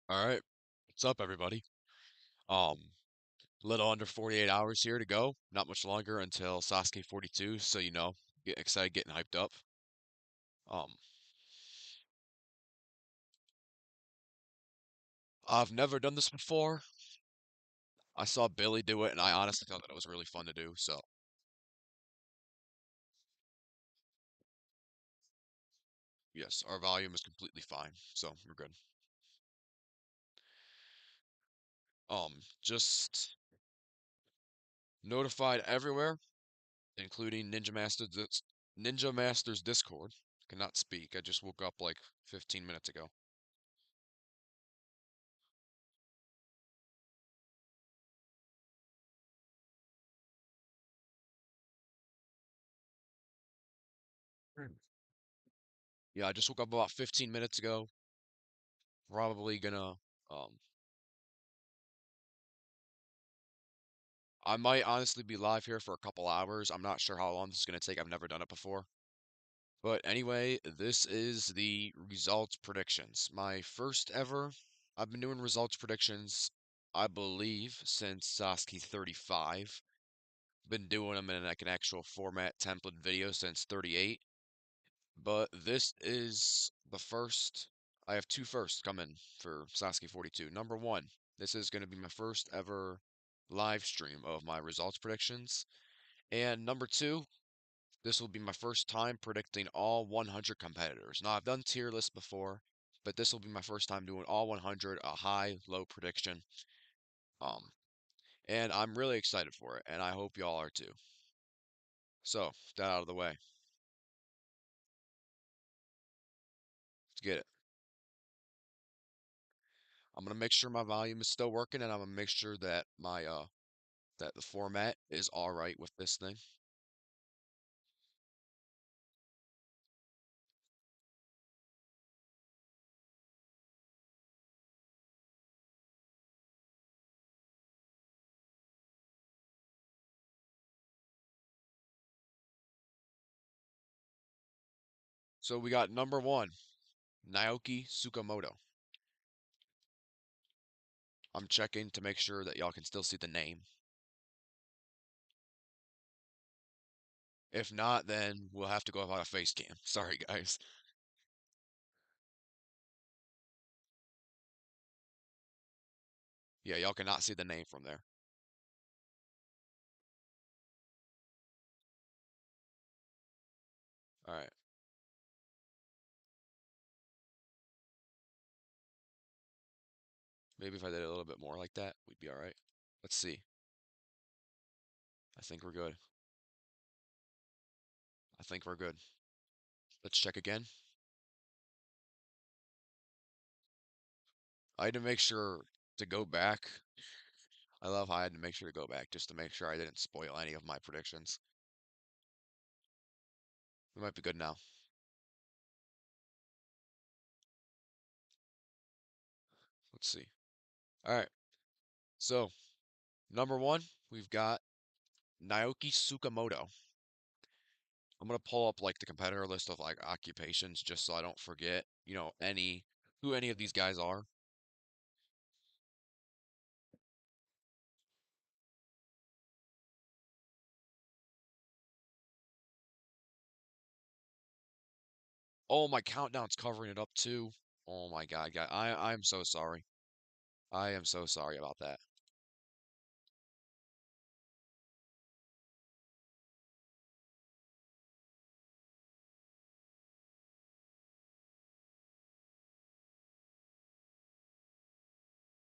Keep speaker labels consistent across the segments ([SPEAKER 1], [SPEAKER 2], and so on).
[SPEAKER 1] All right, what's up, everybody? Little under 48 hours here to go. Not much longer until SASUKE 42, so get excited, getting hyped up. Um, I've never done this before. I saw Billy do it, and I honestly thought that it was really fun to do. So, yes, our volume is completely fine, so we're good. Just notified everywhere, including Ninja Master's Discord. Cannot speak. I just woke up like 15 minutes ago. Hmm. Yeah, I just woke up about 15 minutes ago. Probably gonna I might honestly be live here for a couple hours. I'm not sure how long this is gonna take. I've never done it before. But anyway, this is the results predictions. My first ever. I've been doing results predictions, I believe, since Sasuke 35. Been doing them in like an actual format template video since 38. But this is the first. I have two firsts coming for Sasuke 42. Number one, this is going to be my first ever live stream of my results predictions. And number two, this will be my first time predicting all 100 competitors. Now, I've done tier lists before, but this will be my first time doing all 100, a high, low prediction. Um, and I'm really excited for it, and I hope y'all are too. So, that out of the way. Let's get it. I'm gonna make sure my volume is still working, and I'm gonna make sure that that the format is all right with this thing. So we got number one, Naoki Tsukamoto. I'm checking to make sure that y'all can still see the name. If not, then we'll have to go without a face cam. Sorry, guys. Yeah, y'all cannot see the name from there. All right. Maybe if I did it a little bit more like that, we'd be all right. Let's see. I think we're good. I think we're good. Let's check again. I had to make sure to go back. I love how I had to make sure to go back just to make sure I didn't spoil any of my predictions. We might be good now. Let's see. All right. So, number one, we've got Naoki Tsukamoto. I'm gonna pull up like the competitor list of like occupations just so I don't forget, any of these guys are. Oh, my countdown's covering it up too. Oh my God, guy. I'm so sorry. I am so sorry about that.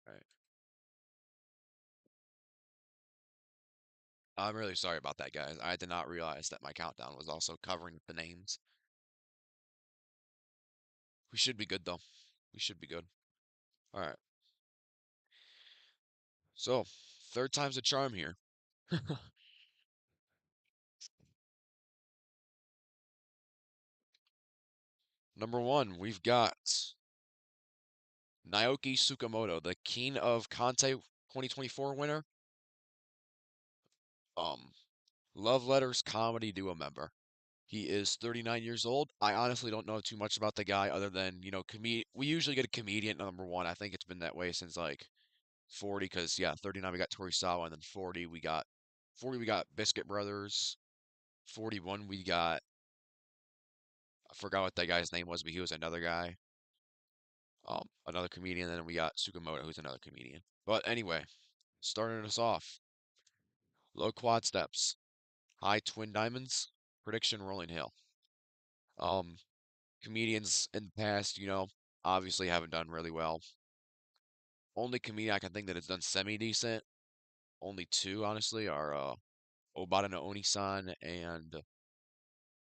[SPEAKER 1] All right. I'm really sorry about that, guys. I did not realize that my countdown was also covering the names. We should be good though. We should be good. All right. So, third time's a charm here. Number one, we've got Naoki Tsukamoto, the King of Kante 2024 winner. Um, Love Letters comedy duo member. He is 39 years old. I honestly don't know too much about the guy other than, we usually get a comedian at number one. I think it's been that way since like 40, because yeah, 39 we got Torisawa, and then 40 we got Biscuit Brothers. 41 we got, I forgot what that guy's name was, but he was another guy, another comedian. And then we got Tsukamoto, who's another comedian. But anyway, starting us off, low quad steps, high twin diamonds, prediction rolling hill. Um, Comedians in the past, obviously haven't done really well. Only comedian I can think that has done semi-decent, only two, honestly, are Obata no Oni-san and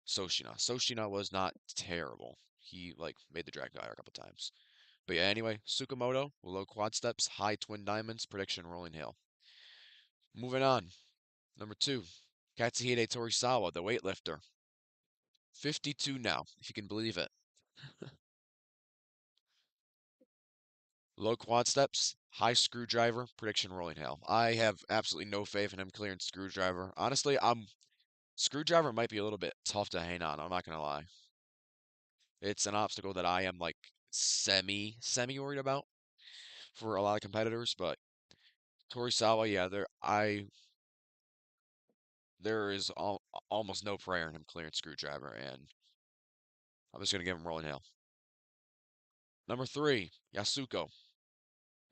[SPEAKER 1] Soshina. Soshina was not terrible. He like made the drag higher a couple times. But yeah, anyway, Tsukamoto, low quad steps, high twin diamonds, prediction rolling hill. Moving on. Number two, Katsuhide Torisawa, the weightlifter. 52 now, if you can believe it. Low quad steps, high screwdriver, prediction rolling hill. I have absolutely no faith in him clearing screwdriver. Honestly, screwdriver might be a little bit tough to hang on, I'm not gonna lie. It's an obstacle that I am like semi worried about for a lot of competitors, but Torisawa, yeah, there is almost no prayer in him clearing screwdriver, and I'm just gonna give him rolling hill. Number three, Yasuko,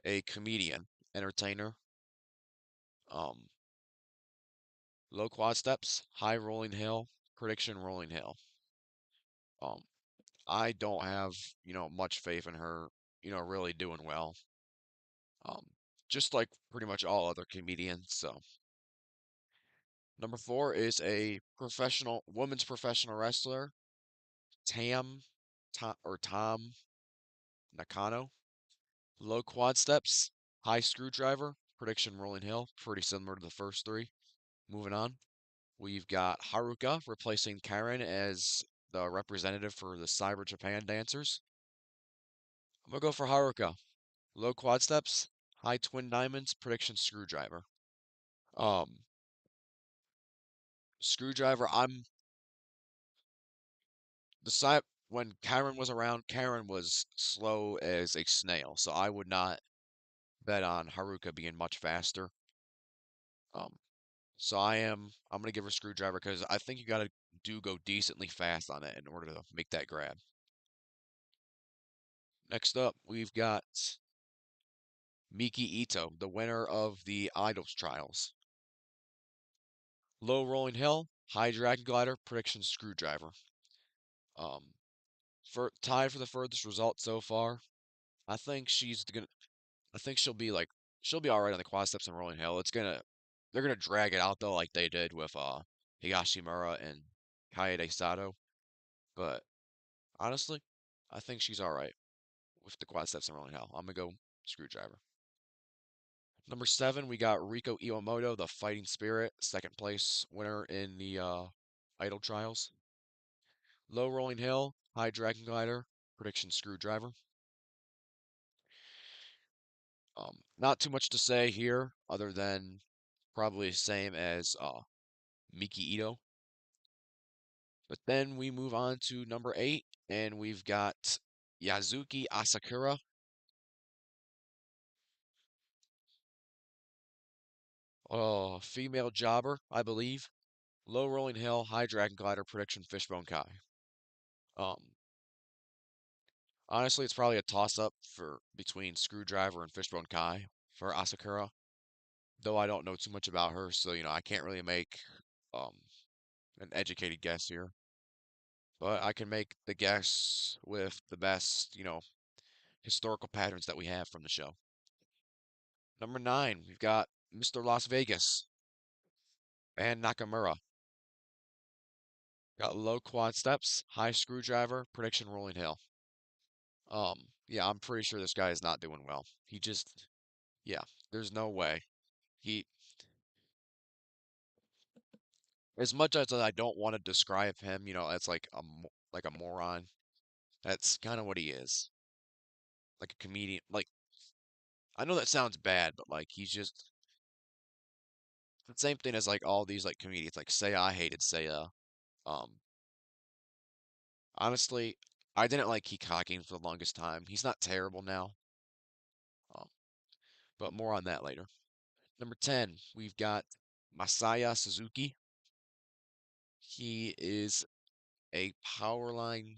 [SPEAKER 1] a comedian, entertainer. Um, Low quad steps, high rolling hill, prediction rolling hill. Um, I don't have, much faith in her, really doing well. Um, just like pretty much all other comedians. So number four is a women's professional wrestler, Tom Nakano. Low quad steps, high screwdriver, prediction rolling hill, pretty similar to the first three. Moving on, we've got Haruka replacing Karen as the representative for the Cyber Japan dancers. I'm gonna go for Haruka. Low quad steps, high twin diamonds, prediction screwdriver. Um, Screwdriver, the side when Karen was around, Karen was slow as a snail, so I would not bet on Haruka being much faster. Um, so I'm gonna give her screwdriver because I think you gotta do go decently fast on it in order to make that grab. Next up, we've got Miki Ito, the winner of the Idols trials. Low rolling hill, high dragon glider, prediction screwdriver. Um, for tied for the furthest result so far. I think she's gonna. I think she'll be all right on the quad steps and rolling hill. They're gonna drag it out though, like they did with Higashimura and Kaede Sato. But honestly, I think she's all right with the quad steps and rolling hill. I'm gonna go screwdriver. Number seven, we got Riko Iwamoto, the Fighting Spirit, second place winner in the Idol Trials. Low rolling hill, high dragon glider, prediction screwdriver. Not too much to say here, other than probably same as Miki Ito. But then we move on to number eight, and we've got Yazuki Asakura, female jobber, I believe. Low rolling hill, high dragon glider, prediction fishbone kai. Um, Honestly, it's probably a toss up for between screwdriver and fishbone kai for Asakura. Though I don't know too much about her, so I can't really make um an educated guess here. But I can make the guess with the best, historical patterns that we have from the show. Number nine, we've got Mr. Las Vegas and Nakamura. Got low quad steps, high screwdriver, prediction rolling hill. Yeah, I'm pretty sure this guy is not doing well. Yeah, there's no way. He, as much as I don't want to describe him, as like like a moron, that's kind of what he is. Like a comedian. Like, I know that sounds bad, but like he's just the same thing as like all these like comedians. Like, say I hated Seiya. Um, Honestly, I didn't like Hikage for the longest time. He's not terrible now, um, but more on that later. Number 10, we've got Masaya Suzuki. He is a power line.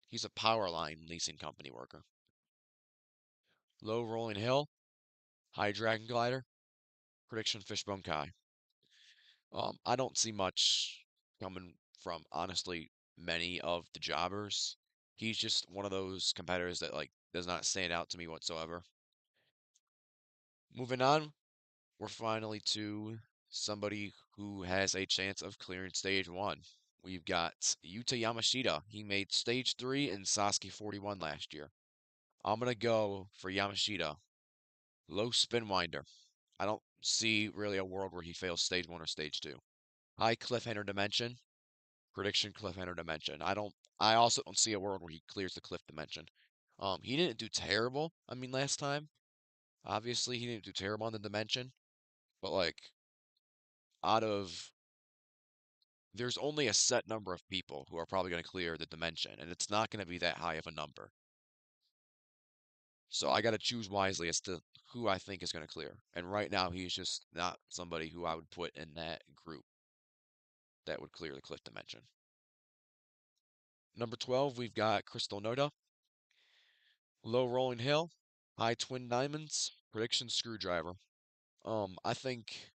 [SPEAKER 1] He's a power line leasing company worker. Low rolling hill, high dragon glider, prediction fishbone kai. I don't see much coming from honestly many of the jobbers. He's just one of those competitors that like does not stand out to me whatsoever. Moving on, we're finally to somebody who has a chance of clearing stage one. We've got Yuta Yamashita. He made stage three in Sasuke 41 last year. I'm gonna go for Yamashita. Low spin winder. I don't see really a world where he fails stage one or stage two. High cliffhanger dimension. Prediction cliffhanger dimension. I also don't see a world where he clears the cliff dimension. He didn't do terrible. I mean, last time, obviously he didn't do terrible on the dimension, but like out of there's only a set number of people who are probably going to clear the dimension, and it's not going to be that high of a number. So I got to choose wisely as to who I think is going to clear. And right now, he's just not somebody who I would put in that group that would clear the cliff dimension. Number 12, we've got Crystal Noda. Low rolling hill, high twin diamonds, prediction screwdriver. I think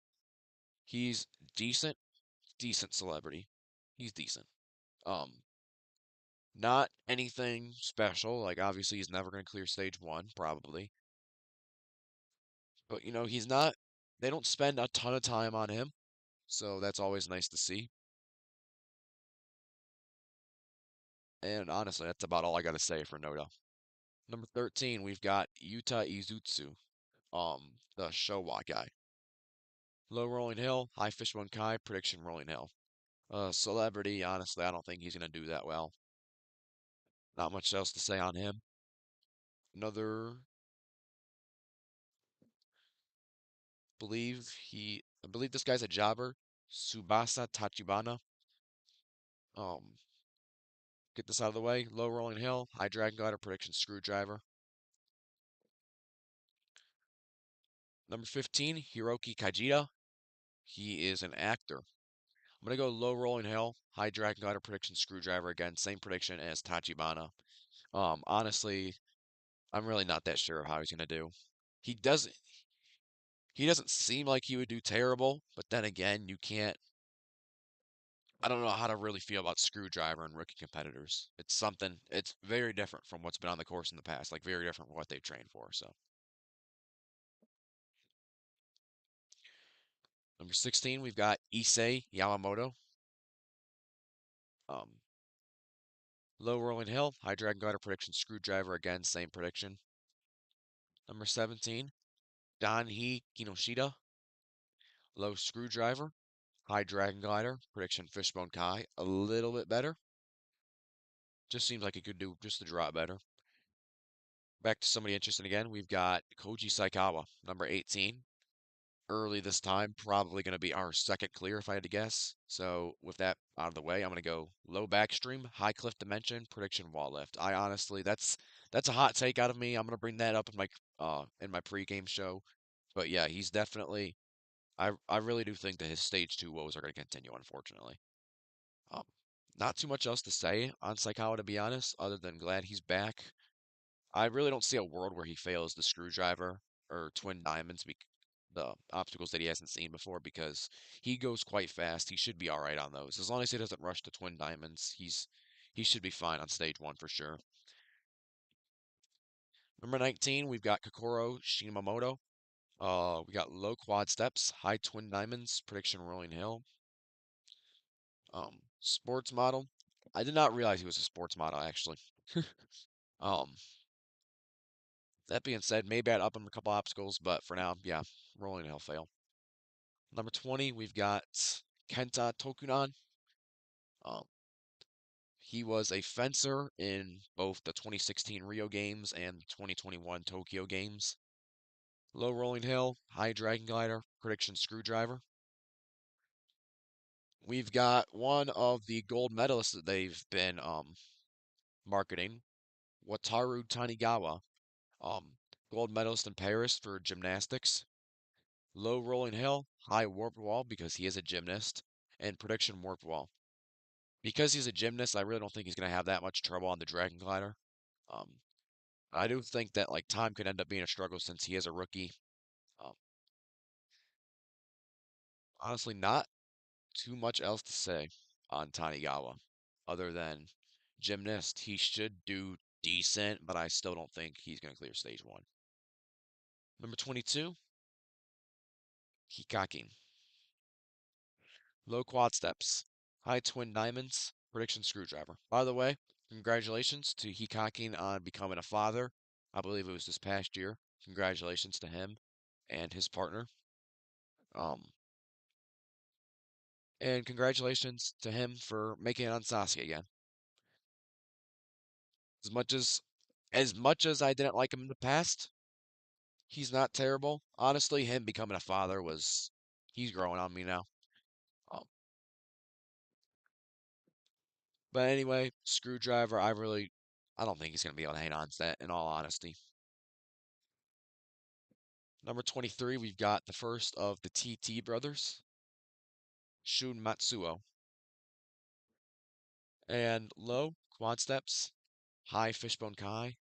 [SPEAKER 1] he's decent, decent celebrity. He's decent. Um, Not anything special. Like obviously he's never gonna clear stage one, probably. But he's not. They don't spend a ton of time on him, so that's always nice to see. And honestly, that's about all I gotta say for Noda. Number 13, we've got Yuta Izutsu, the Showa guy. Low rolling hill, high fishbone kai, prediction rolling hill. Celebrity, honestly, I don't think he's gonna do that well. Not much else to say on him. Another, I believe this guy's a jobber. Subasa Tachibana. Um, get this out of the way. Low rolling hill, high dragon glider, prediction screwdriver. Number 15, Hiroki Kajita. He is an actor. I'm gonna go low rolling hill, high dragon glider, prediction screwdriver again. Same prediction as Tachibana. Honestly, I'm really not that sure of how he's gonna do. He doesn't he doesn't seem like he would do terrible, but then again, you can't. I don't know how to really feel about Screwdriver and rookie competitors. It's very different from what's been on the course in the past, like very different from what they've trained for. So, number 16, we've got Issei Yamamoto. Um, Low Rolling Hill, High Dragon Glider prediction, Screwdriver again, same prediction. Number 17, Danhee Kinoshita. Low Screwdriver, High Dragon Glider, prediction Fishbone Kai, a little bit better. Just seems like he could do just a drop better. Back to somebody interesting again. We've got Koji Saikawa, number 18. Early this time, probably going to be our second clear if I had to guess. So with that out of the way, I'm going to go low backstream, high cliff dimension, prediction wall lift. I honestly, that's a hot take out of me. I'm going to bring that up in my pregame show. But yeah, he's definitely. I really do think that his stage two woes are going to continue, unfortunately. Um, Not too much else to say on Saikawa, to be honest, other than glad he's back. I really don't see a world where he fails the screwdriver or twin diamonds, the obstacles that he hasn't seen before, because he goes quite fast. He should be all right on those. As long as he doesn't rush to twin diamonds, he should be fine on stage one for sure. Number 19, we've got Kokoro Shimamoto. We got low quad steps, high twin diamonds, prediction rolling hill. Sports model. I did not realize he was a sports model actually. Um, that being said, maybe I'd up him a couple obstacles, but for now, yeah, rolling hill fail. Number 20, we've got Kenta Tokunan. Um, he was a fencer in both the 2016 Rio Games and 2021 Tokyo Games. Low rolling hill, high dragon glider, prediction screwdriver. We've got one of the gold medalists that they've been Marketing, Wataru Tanigawa, um, gold medalist in Paris for gymnastics. Low rolling hill, high warped wall because he is a gymnast, and prediction warped wall. Because he's a gymnast, I really don't think he's going to have that much trouble on the dragon glider. Um, I do think that like time could end up being a struggle since he is a rookie. Um, Honestly, not too much else to say on Tanigawa other than gymnast. He should do decent, but I still don't think he's going to clear stage one. Number 22, Hikakin. Low quad steps, high twin diamonds, prediction screwdriver. By the way, congratulations to Hikakin on becoming a father. I believe it was this past year. Congratulations to him and his partner. Um, and congratulations to him for making it on Sasuke again. As much as I didn't like him in the past, he's not terrible. Honestly, him becoming a father was he's growing on me now. Um, but anyway, screwdriver, I don't think he's gonna be able to hang on to that in all honesty. Number 23, we've got the first of the TT brothers, Shun Matsuo. And low, quad steps, high fishbone kai,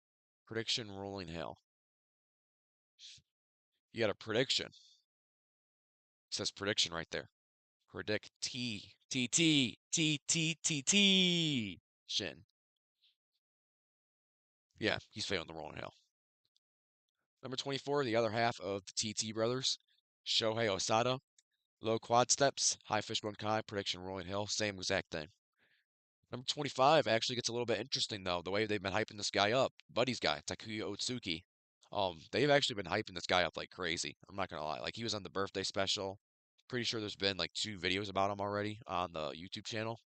[SPEAKER 1] prediction rolling hail. You got a prediction. It says prediction right there. Predict T T T T T T T Shin. Yeah, he's failing the rolling hail. Number 24, the other half of the TT brothers, Shohei Osada. Low quad steps, high fishbone kai, prediction rolling hill, same exact thing. Number 25 actually gets a little bit interesting though, the way they've been hyping this guy up. Buddy's guy, Takuya Otsuki. They've actually been hyping this guy up like crazy. I'm not gonna lie. Like he was on the birthday special. Pretty sure there's been like 2 videos about him already on the YouTube channel.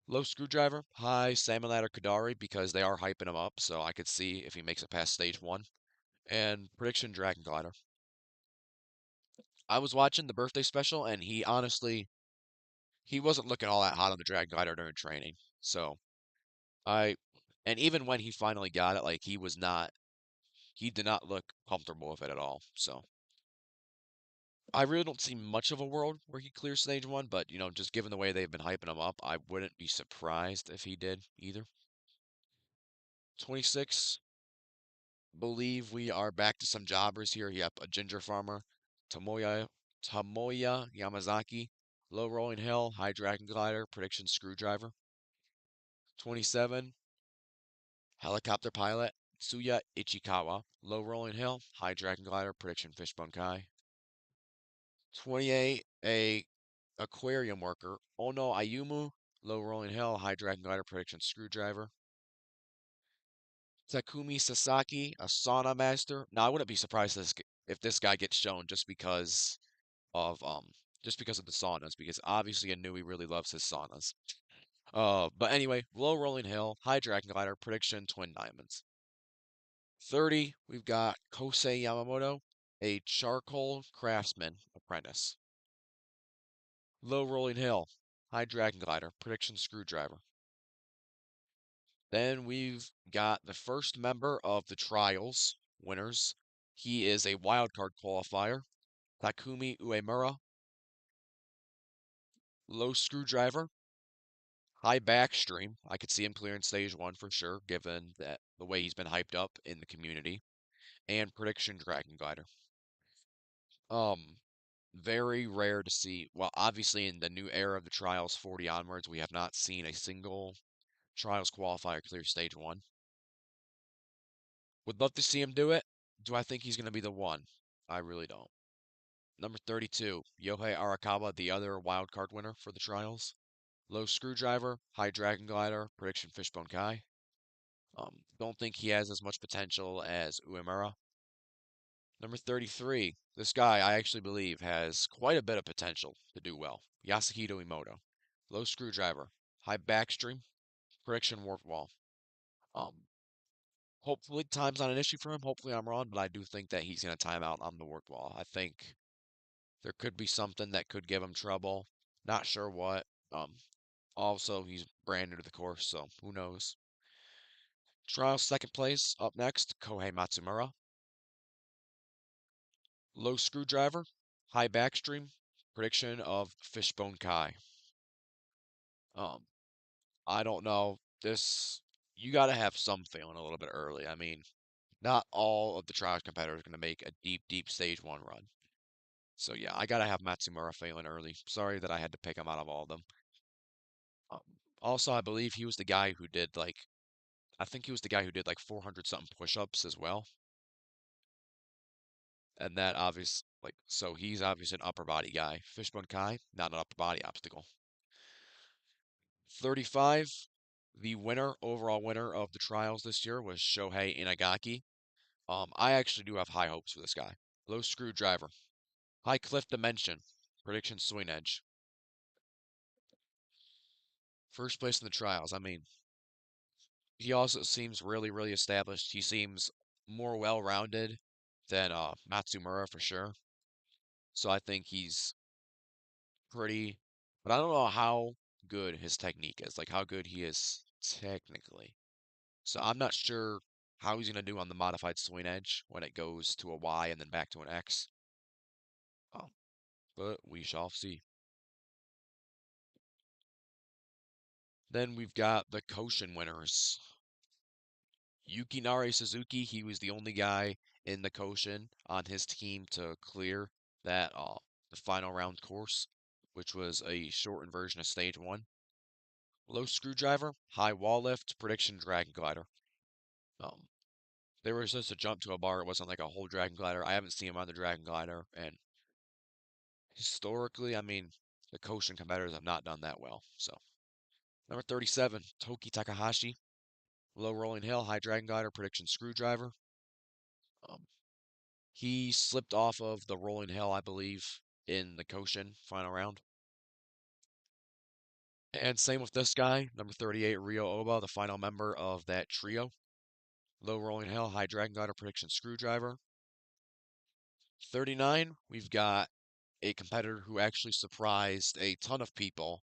[SPEAKER 1] Low screwdriver, high salmon ladder Kadari because they are hyping him up, so I could see if he makes it past stage one. And prediction dragon glider. I was watching the birthday special and he wasn't looking all that hot on the dragon glider during training. So I and even when he finally got it, like he did not look comfortable with it at all. So I really don't see much of a world where he clears stage one, but just given the way they've been hyping him up, I wouldn't be surprised if he did either. 26, believe we are back to some jobbers here. Yep, a ginger farmer, Tomoya Yamazaki, low rolling hill, high dragon glider, prediction screwdriver. 27, helicopter pilot, Tsuya Ichikawa, low rolling hill, high dragon glider, prediction fishbone kai. 28, a aquarium worker, Ono Ayumu, low rolling hill, high dragon glider, prediction screwdriver. Takumi Sasaki, a sauna master. Now I wouldn't be surprised if this guy gets shown of just because of the saunas, because obviously Inui really loves his saunas. But anyway, low rolling hill, high dragon glider, prediction twin diamonds. 30, we've got Kosei Yamamoto, a charcoal craftsman apprentice. Low rolling hill, high dragon glider, prediction screwdriver. Then we've got the first member of the trials winners. He is a wildcard qualifier, Takumi Uemura. Low screwdriver, high backstream. I could see him clearing stage one for sure, given that the way he's been hyped up in the community. And prediction dragon glider. Um, Very rare to see. Well, obviously in the new era of the trials 40 onwards, we have not seen a single trials qualifier clear stage one. Would love to see him do it. Do I think he's going to be the one? I really don't. Number 32, Yohei Arakawa, the other wildcard winner for the trials. Low screwdriver, high dragon glider, prediction fishbone kai. Don't think he has as much potential as Uemura. Number 33, this guy I actually believe has quite a bit of potential to do well. Yasuhito Emoto. Low screwdriver, high backstream, prediction warp wall. Um, Hopefully time's not an issue for him. Hopefully I'm wrong, but I do think that he's going to time out on the warp wall. I think there could be something that could give him trouble. Not sure what. Um, Also, he's brand new to the course, so who knows? Trials second place. Up next, Kohei Matsumura. Low screwdriver, high backstream. Prediction of Fishbone Kai. Um, I don't know. This you got to have some feeling a little bit early. I mean, not all of the trials competitors are going to make a deep, deep stage one run. So yeah, I gotta have Matsumura failing early. Sorry that I had to pick him out of all of them. Um, Also, I believe he was the guy who did like I think he was the guy who did like 400 something push-ups as well. And that obvious like so he's obviously an upper body guy. Fishbone Kai, not an upper body obstacle. 35, the winner, overall winner of the trials this year was Shohei Inagaki. I actually do have high hopes for this guy. Low screwdriver, high cliff dimension, prediction swing edge. First place in the trials. I mean, he also seems really, really established. He seems more well-rounded than Matsumura for sure. So I think he's pretty, but I don't know how good his technique is, like how good he is technically. So I'm not sure how he's gonna do on the modified swing edge when it goes to a Y and then back to an X. Oh, but we shall see. Then we've got the Koshin winners. Yukinari Suzuki, he was the only guy in the Koshin on his team to clear that the final round course, which was a shortened version of stage one. Low screwdriver, high wall lift, prediction dragon glider. Um, there was just a jump to a bar. It wasn't like a whole dragon glider. I haven't seen him on the dragon glider, and historically, I mean, the Koshin competitors have not done that well. So number 37, Toki Takahashi, low rolling hill, high dragon glider, prediction screwdriver. Um, He slipped off of the rolling hill, I believe, in the Koshin final round. And same with this guy, number 38, Ryo Oba, the final member of that trio. Low rolling hill, high dragon glider, prediction screwdriver. 39, we've got a competitor who actually surprised a ton of people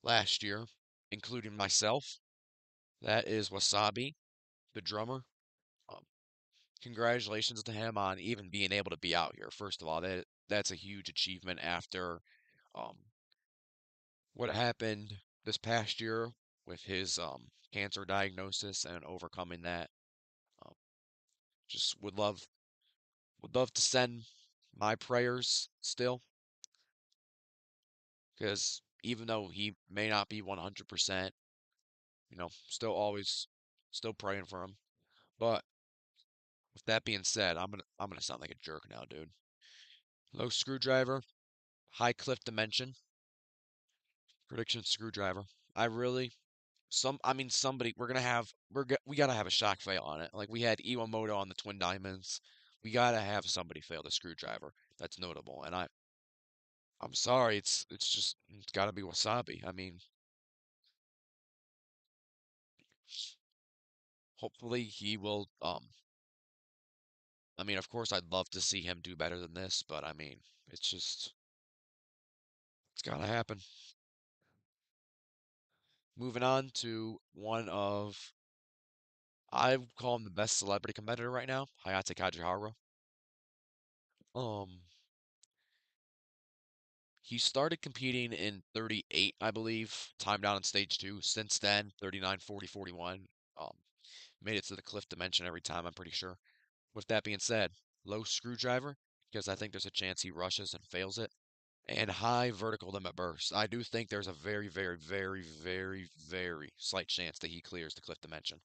[SPEAKER 1] last year, including myself. That is Wasabi, the drummer. Um, Congratulations to him on even being able to be out here. First of all, that's a huge achievement after um, what happened this past year with his cancer diagnosis and overcoming that. Um, just would love to send my prayers still, because even though he may not be 100%, still always still praying for him. But with that being said, I'm gonna sound like a jerk now, dude. Low screwdriver, high cliff dimension, prediction screwdriver. I really I mean somebody we gotta have a shock fail on it. Like we had Iwamoto on the Twin Diamonds. We gotta have somebody fail the screwdriver. That's notable. And I'm sorry, it's gotta be Wasabi. I mean, hopefully he will I mean, of course I'd love to see him do better than this, but I mean, it's gotta happen. Moving on to one of I would call him the best celebrity competitor right now, Hayate Kajihara. Um He started competing in 38, I believe, timed out on stage two. Since then, 39, 40, 41. Made it to the cliff dimension every time, I'm pretty sure. With that being said, low screwdriver, because I think there's a chance he rushes and fails it, and high vertical limit burst. I do think there's a very, very, very, very, very slight chance that he clears the cliff dimension.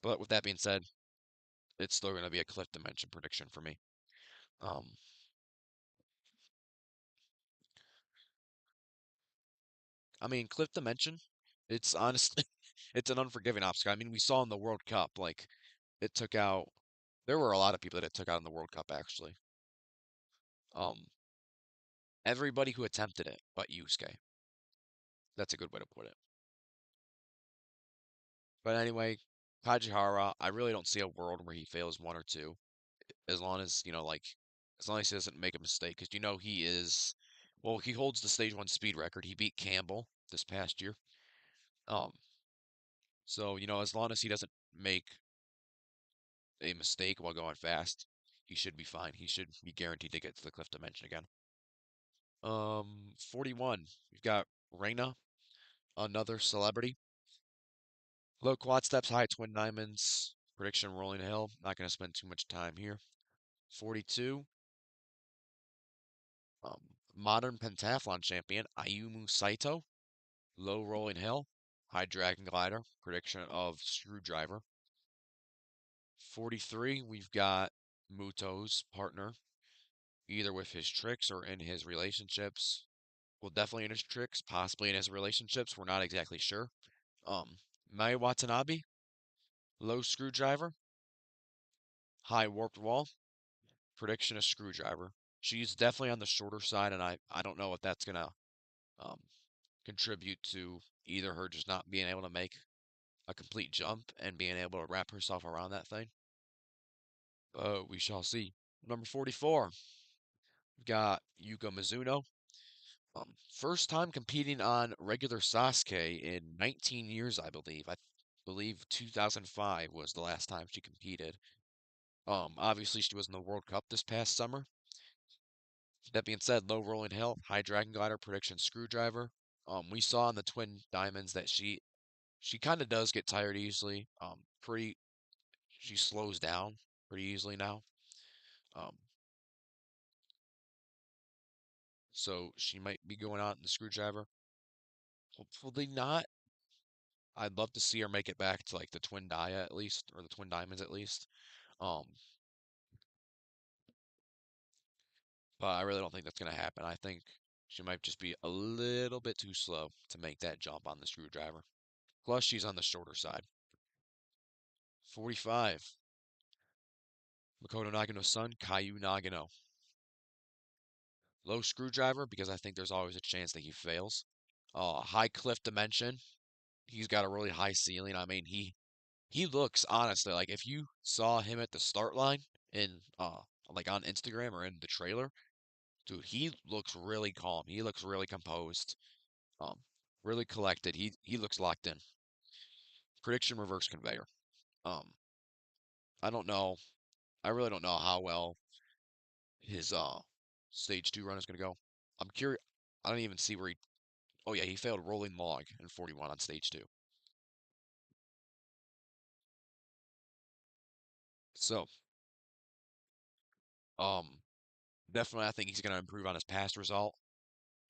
[SPEAKER 1] But with that being said, it's still going to be a cliff dimension prediction for me. Um, I mean, Cliff Dimension, it's honestly, it's an unforgiving obstacle. I mean, we saw in the World Cup, like, it took out, there were a lot of people that it took out in the World Cup, actually. Um, Everybody who attempted it but Yusuke. That's a good way to put it. But anyway, Kajihara, I really don't see a world where he fails one or two, as long as, as long as he doesn't make a mistake, because he is, well, he holds the stage one speed record. He beat Campbell this past year. Um, so, as long as he doesn't make a mistake while going fast, he should be fine. He should be guaranteed to get to the cliff dimension again. 41. We've got Reina, another celebrity. Low quad steps, high twin diamonds. Prediction rolling hill. Not going to spend too much time here. 42. Um, modern pentathlon champion Ayumu Saito. Low rolling hill. High dragon glider. Prediction of screwdriver. 43. We've got Muto's partner, either with his tricks or in his relationships. Well, definitely in his tricks, possibly in his relationships. We're not exactly sure. Um, Mai Watanabe, low screwdriver, high warped wall, prediction of screwdriver. She's definitely on the shorter side, and I don't know if that's gonna um, contribute to either her just not being able to make a complete jump and being able to wrap herself around that thing. We shall see. Number 44, we've got Yuka Mizuno. First time competing on regular Sasuke in 19 years, I believe. I believe 2005 was the last time she competed. Obviously she was in the World Cup this past summer. That being said, low rolling hill, high dragon glider, prediction screwdriver. We saw in the twin diamonds that she kind of does get tired easily. She slows down pretty easily now. Um, so she might be going out in the screwdriver. Hopefully not. I'd love to see her make it back to like the twin dia at least, or the twin diamonds at least. Um, but I really don't think that's gonna happen. I think she might just be a little bit too slow to make that jump on the screwdriver. Plus, she's on the shorter side. 45. Makoto Nagano's son, Caillou Nagano. Low screwdriver because I think there's always a chance that he fails. High cliff dimension. He's got a really high ceiling. I mean, he looks honestly like if you saw him at the start line in like on Instagram or in the trailer, dude, he looks really calm. He looks really composed. Um, really collected. He looks locked in. Prediction reverse conveyor. Um, I don't know. I really don't know how well his stage 2 run is gonna go. I'm curious. I don't even see where he. Oh yeah, he failed rolling log in 41 on stage 2. So, um, definitely I think he's gonna improve on his past result.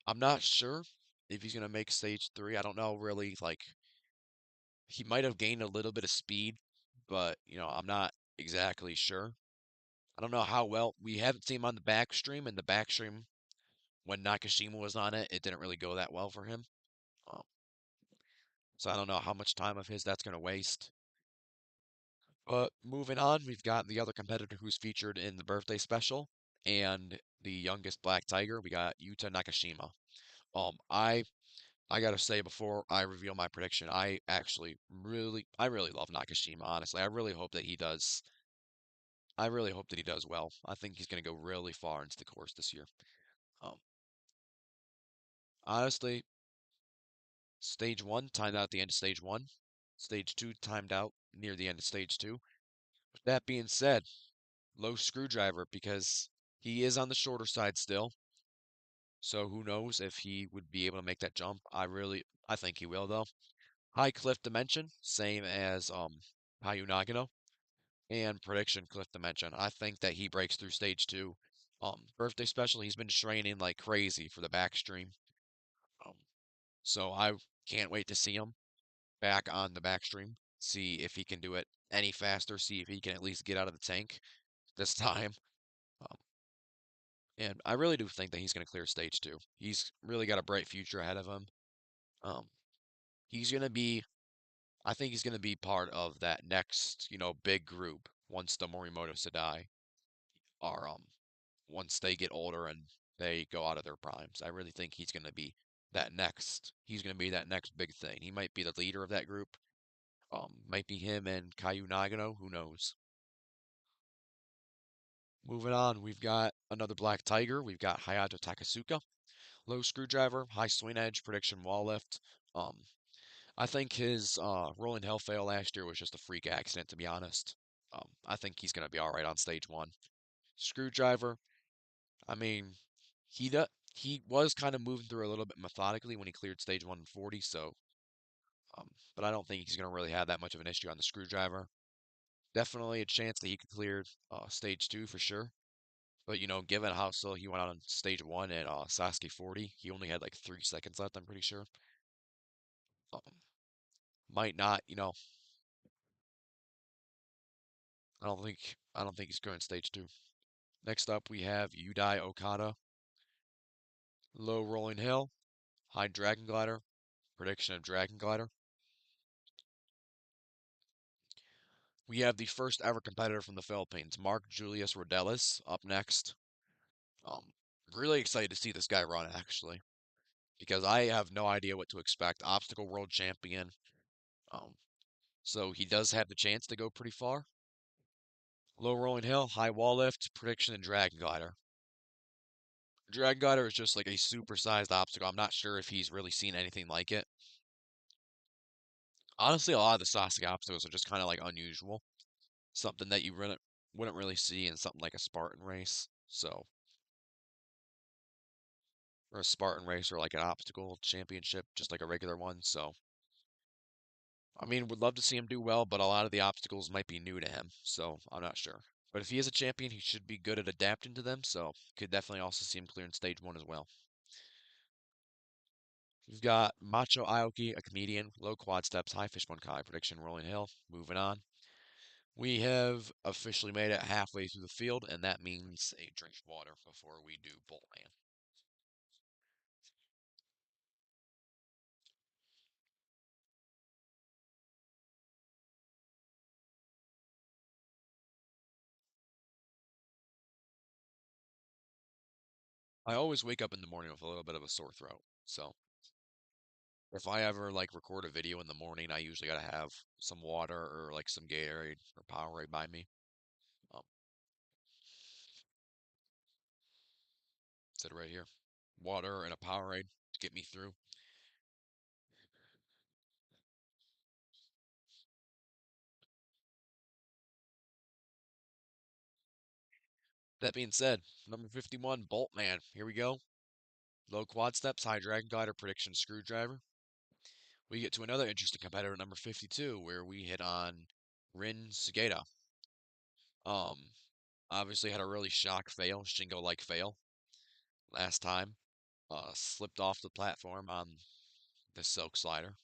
[SPEAKER 1] I'm not sure if he's gonna make stage 3. I don't know really. Like he might have gained a little bit of speed, but I'm not exactly sure. I don't know how well we haven't seen him on the back stream, and the back stream when Nakashima was on it, it didn't really go that well for him. Um, so I don't know how much time of his that's going to waste. But moving on, we've got the other competitor who's featured in the birthday special and the youngest Black Tiger. We got Yuta Nakashima. I gotta say before I reveal my prediction, I really love Nakashima. Honestly, I really hope that he does well. I think he's gonna go really far into the course this year. Um, honestly, stage 1 timed out at the end of stage 1. Stage 2 timed out near the end of stage 2. With that being said, low screwdriver because he is on the shorter side still. So who knows if he would be able to make that jump. I think he will though. High cliff dimension, same as Hayu Nagano. And prediction cliff dimension. I think that he breaks through stage 2. Birthday special, he's been training like crazy for the back stream. Um, so I can't wait to see him back on the backstream, see if he can do it any faster, see if he can at least get out of the tank this time. Um, and I really do think that he's going to clear stage 2. He's really got a bright future ahead of him. Um, he's going to be, I think he's going to be part of that next, big group once the Morimoto Sadai are, once they get older and they go out of their primes. I really think he's going to be that next big thing. He might be the leader of that group. Might be him and Caillou Nagano, who knows? Moving on, we've got another Black Tiger. We've got Hayato Takasuka. Low screwdriver, high swing edge, prediction wall lift. Um, I think his rolling hell fail last year was just a freak accident, to be honest. I think he's gonna be all right on stage one. Screwdriver, I mean, he do, he was kind of moving through a little bit methodically when he cleared stage 140, so but I don't think he's gonna really have that much of an issue on the screwdriver. Definitely a chance that he could clear stage two for sure. But given how slow he went out on stage one at SASUKE 40, he only had like 3 seconds left. I'm pretty sure. Um, might not. I don't think he's going stage two. Next up, we have Udai Okada, low rolling hill, high dragon glider. Prediction of dragon glider. We have the first ever competitor from the Philippines, Mark Julius Rodelis, up next. Um, really excited to see this guy run actually, because I have no idea what to expect. Obstacle world champion. Um, so he does have the chance to go pretty far. Low rolling hill, high wall lift, prediction and dragon glider. Dragon glider is just like a supersized obstacle. I'm not sure if he's really seen anything like it. Honestly, a lot of the Sasuke obstacles are just kind of like unusual. Something that you wouldn't really see in something like a Spartan race. So, or a Spartan race or like an obstacle championship, just like a regular one. So, I mean, would love to see him do well, but a lot of the obstacles might be new to him. So, I'm not sure. But if he is a champion, he should be good at adapting to them. So, could definitely also see him clearing stage one as well. We've got Macho Aoki, a comedian, low quad steps, high fishbone kai, prediction rolling hill. Moving on. We have officially made it halfway through the field, and that means a drink of water before we do Boltman. I always wake up in the morning with a little bit of a sore throat. So if I ever like record a video in the morning, I usually gotta have some water or like some Gatorade or Powerade by me. Um, Said right here. Water and a Powerade to get me through. That being said, number 51, Boltman. Here we go. Low quad steps, high dragon glider, prediction screwdriver. We get to another interesting competitor, number 52, where we hit on Rin Sugeta. Um, Obviously had a really shock fail, Shingo-like fail last time. Slipped off the platform on the silk slider,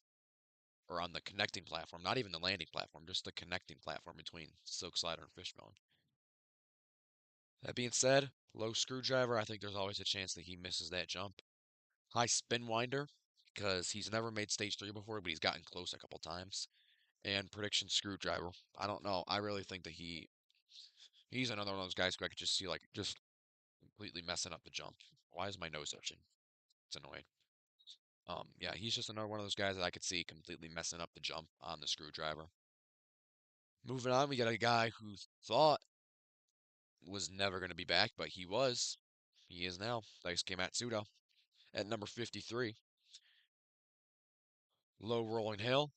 [SPEAKER 1] or on the connecting platform, not even the landing platform, just the connecting platform between silk slider and fishbone. That being said, low screwdriver, I think there's always a chance that he misses that jump. High spin winder, because he's never made stage three before, but he's gotten close a couple times. And prediction screwdriver. I don't know. I really think that he's another one of those guys who I could just see like just completely messing up the jump. Why is my nose itching? It's annoying. Yeah, he's just another one of those guys that I could see completely messing up the jump on the screwdriver. Moving on, we got a guy who thought was never going to be back, but he was. He is now. Daisuke Matsuda at number 53. Low rolling hill,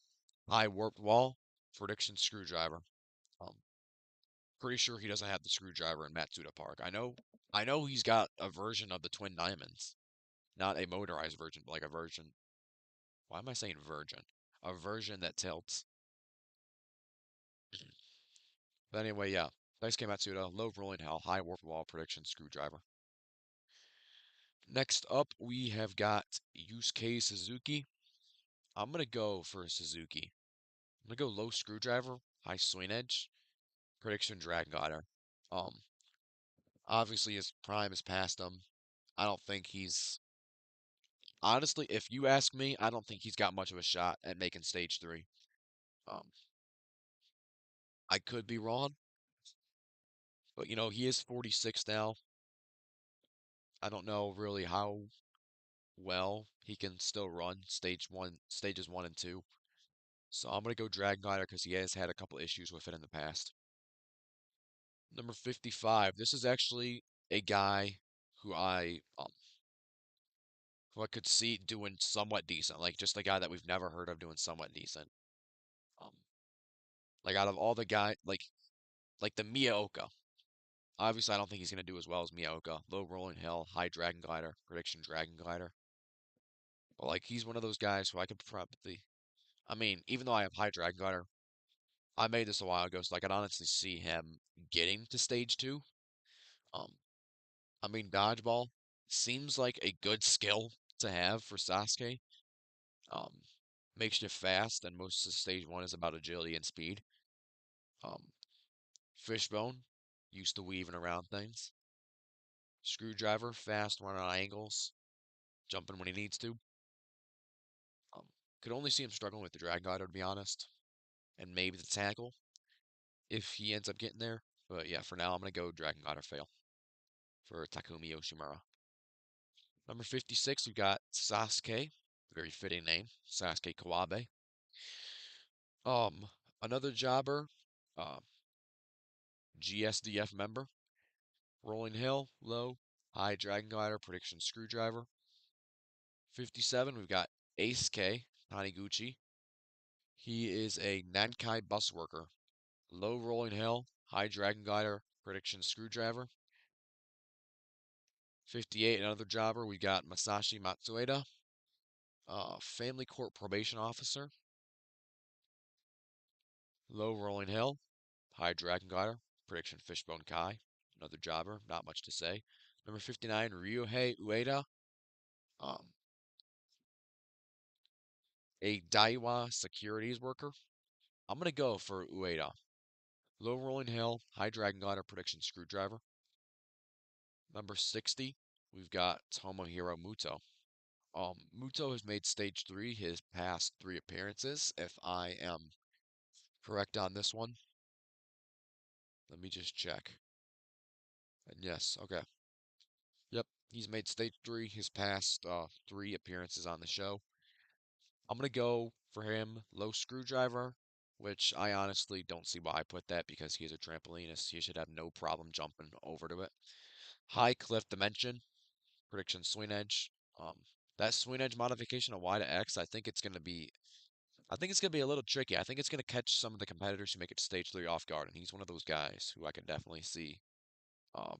[SPEAKER 1] high warped wall, prediction screwdriver. Um, Pretty sure he doesn't have the screwdriver in Matsuda Park. I know he's got a version of the Twin Diamonds, not a motorized version, but like a version. Why am I saying virgin? A version that tilts. But anyway, yeah. Daisuke Matsuda, low rolling hell, high warp wall, prediction screwdriver. Next up, we have got Yusuke Suzuki. I'm gonna go for Suzuki. I'm gonna go low screwdriver, high swing edge, prediction drag glider. Um, Obviously his prime is past him. I don't think he's honestly, if you ask me, I don't think he's got much of a shot at making stage three. Um, I could be wrong, but he is 46 now. I don't know really how well he can still run stages one and two. So I'm gonna go Dragon Glider because he has had a couple issues with it in the past. Number 55. This is actually a guy who who I could see doing somewhat decent, like just a guy that we've never heard of doing somewhat decent. Um, like out of all the guy, like the Miaoka. Obviously, I don't think he's gonna do as well as Miaoka. Low rolling hill, high dragon glider, prediction dragon glider. But like he's one of those guys who I could probably. I mean, even though I have high dragon glider, I made this a while ago, so I could honestly see him getting to stage two. Um, I mean, dodgeball seems like a good skill to have for Sasuke. Um, Makes you fast, and most of stage one is about agility and speed. Um, Fishbone, used to weaving around things. Screwdriver, fast, running on angles, jumping when he needs to. Um, could only see him struggling with the drag glider, to be honest, and maybe the tackle if he ends up getting there. But yeah, for now, I'm gonna go dragon glider fail for Takumi Yoshimura. Number 56, we've got Sasuke, very fitting name, Sasuke Kawabe. Um, Another jobber, uh, GSDF member, Rolling Hill, low, high dragon glider, prediction screwdriver. 57, we've got Ace K, Taniguchi. He is a Nankai bus worker, low rolling hill, high dragon glider, prediction screwdriver. 58, another jobber, we got Masashi Matsueda, family court probation officer, low rolling hill, high dragon glider, prediction fishbone kai. Another jobber, not much to say. Number 59, Ryohei Ueda, um, a Daiwa securities worker. I'm gonna go for Ueda. Low rolling hill, high dragon glider, prediction screwdriver. Number 60, we've got Tomohiro Muto. Muto has made stage three his past three appearances, if I am correct on this one. Let me just check. And yes, okay. Yep, he's made stage three his past three appearances on the show. I'm gonna go for him, low screwdriver, which I honestly don't see why I put that because he's a trampolinist. He should have no problem jumping over to it. High cliff dimension, prediction swing edge. That swing edge modification of Y to X, I think it's gonna be a little tricky. I think it's gonna catch some of the competitors who make it to stage three off guard, and he's one of those guys who I can definitely see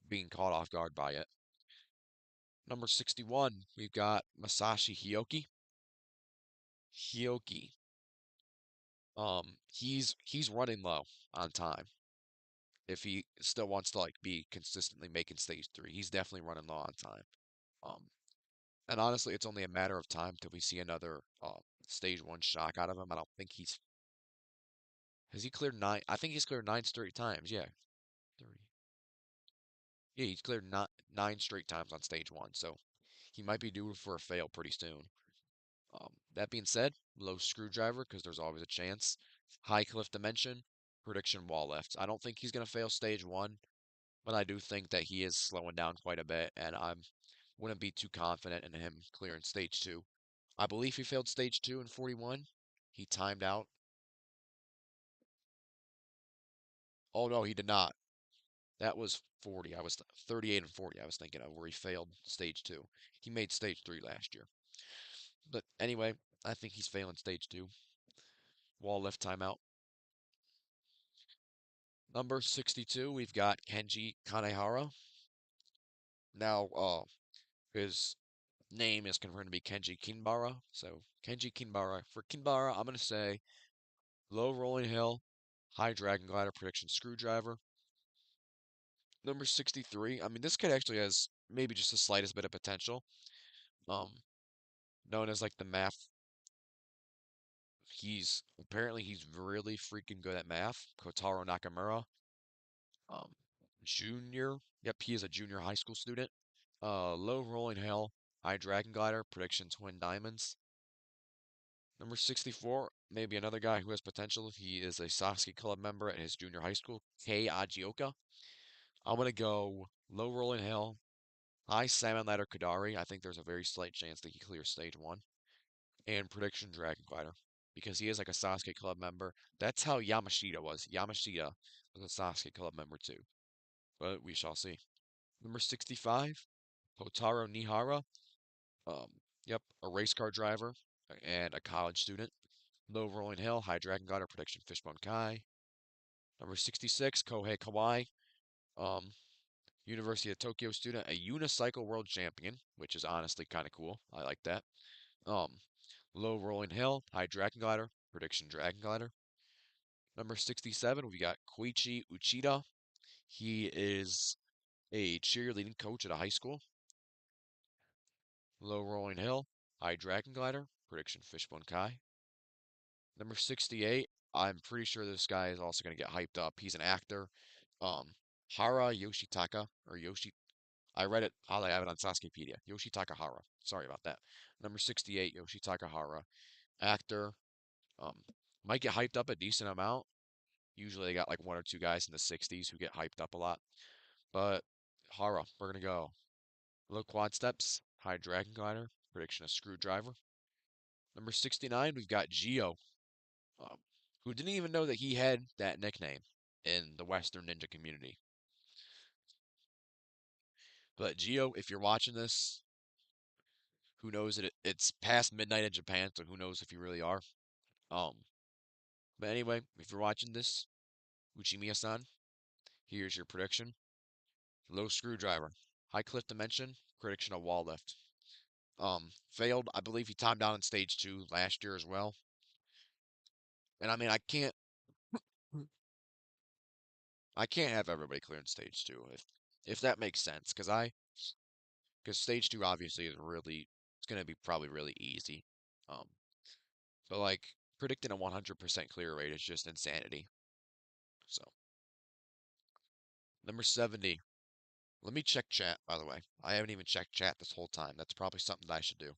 [SPEAKER 1] being caught off guard by it. Number 61, we've got Masashi Hioki. Hioki. He's running low on time. If he still wants to like be consistently making stage three, he's definitely running low on time. Um, and honestly, it's only a matter of time till we see another stage one shock out of him. I don't think he's has he cleared nine. I think he's cleared nine straight times. Yeah, 30. Yeah, he's cleared nine straight times on stage one, so he might be due for a fail pretty soon. That being said, low screwdriver because there's always a chance. High cliff dimension, prediction wall lift. I don't think he's gonna fail stage one, but I do think that he is slowing down quite a bit, and I wouldn't be too confident in him clearing stage two. I believe he failed stage two in 41. He timed out. Oh no, he did not. That was 40. I was 38 and 40. I was thinking of where he failed stage two. He made stage three last year. But anyway, I think he's failing stage two. Wall lift timeout. Number 62, we've got Kenji Kanehara. Now, his name is confirmed to be Kenji Kinbara. So, Kenji Kinbara. For Kinbara, I'm going to say low rolling hill, high dragon glider prediction screwdriver. Number 63, I mean, this kid actually has maybe just the slightest bit of potential. Um, Known as like the math. He's really freaking good at math. Kotaro Nakamura. Um, Junior. Yep, he is a junior high school student. Low rolling hill, high dragon glider, prediction twin diamonds. Number 64, maybe another guy who has potential. He is a Sasuke club member at his junior high school, Kei Agioka. I'm gonna go low rolling hill, high salmon ladder Kadari. I think there's a very slight chance that he clears stage one. And prediction dragon glider. Because he is like a Sasuke club member. That's how Yamashita was. Yamashita was a Sasuke club member too. But we shall see. Number 65, Kotaro Nihara. Um, Yep, a race car driver and a college student. Low rolling hill, high dragon glider, prediction fishbone kai. Number 66, Kohei Kawai. Um, University of Tokyo student, a unicycle world champion, which is honestly kind of cool. I like that. Um, Low rolling hill, high dragon glider, prediction dragon glider. Number 67, we got Koichi Uchida. He is a cheerleading coach at a high school. Low rolling hill, high dragon glider, prediction fishbone kai. Number 68, I'm pretty sure this guy is also going to get hyped up. He's an actor. Um, Hara Yoshitaka, or Yoshi. I read it, I have it on Sasukepedia. Yoshitaka Hara. Sorry about that. Number 68, Yoshitaka Hara. Actor. Um, might get hyped up a decent amount. Usually they got like one or two guys in the 60s who get hyped up a lot. But Hara, we're going to go. Low quad steps, high dragon glider, prediction of screwdriver. Number 69, we've got Geo, um, who didn't even know that he had that nickname in the Western Ninja community. But Geo, if you're watching this, who knows it? It's past midnight in Japan, so who knows if you really are. Um, but anyway, if you're watching this, Uchimiya-san, here's your prediction. Low screwdriver, high cliff dimension, prediction of wall lift. Failed. I believe he timed out in stage two last year as well. And I mean, I can't have everybody clear in stage two if that makes sense, because stage two obviously is really it's gonna be probably really easy. Um, but like predicting a 100% clear rate is just insanity. So number 70. Let me check chat, by the way. I haven't even checked chat this whole time. That's probably something that I should do.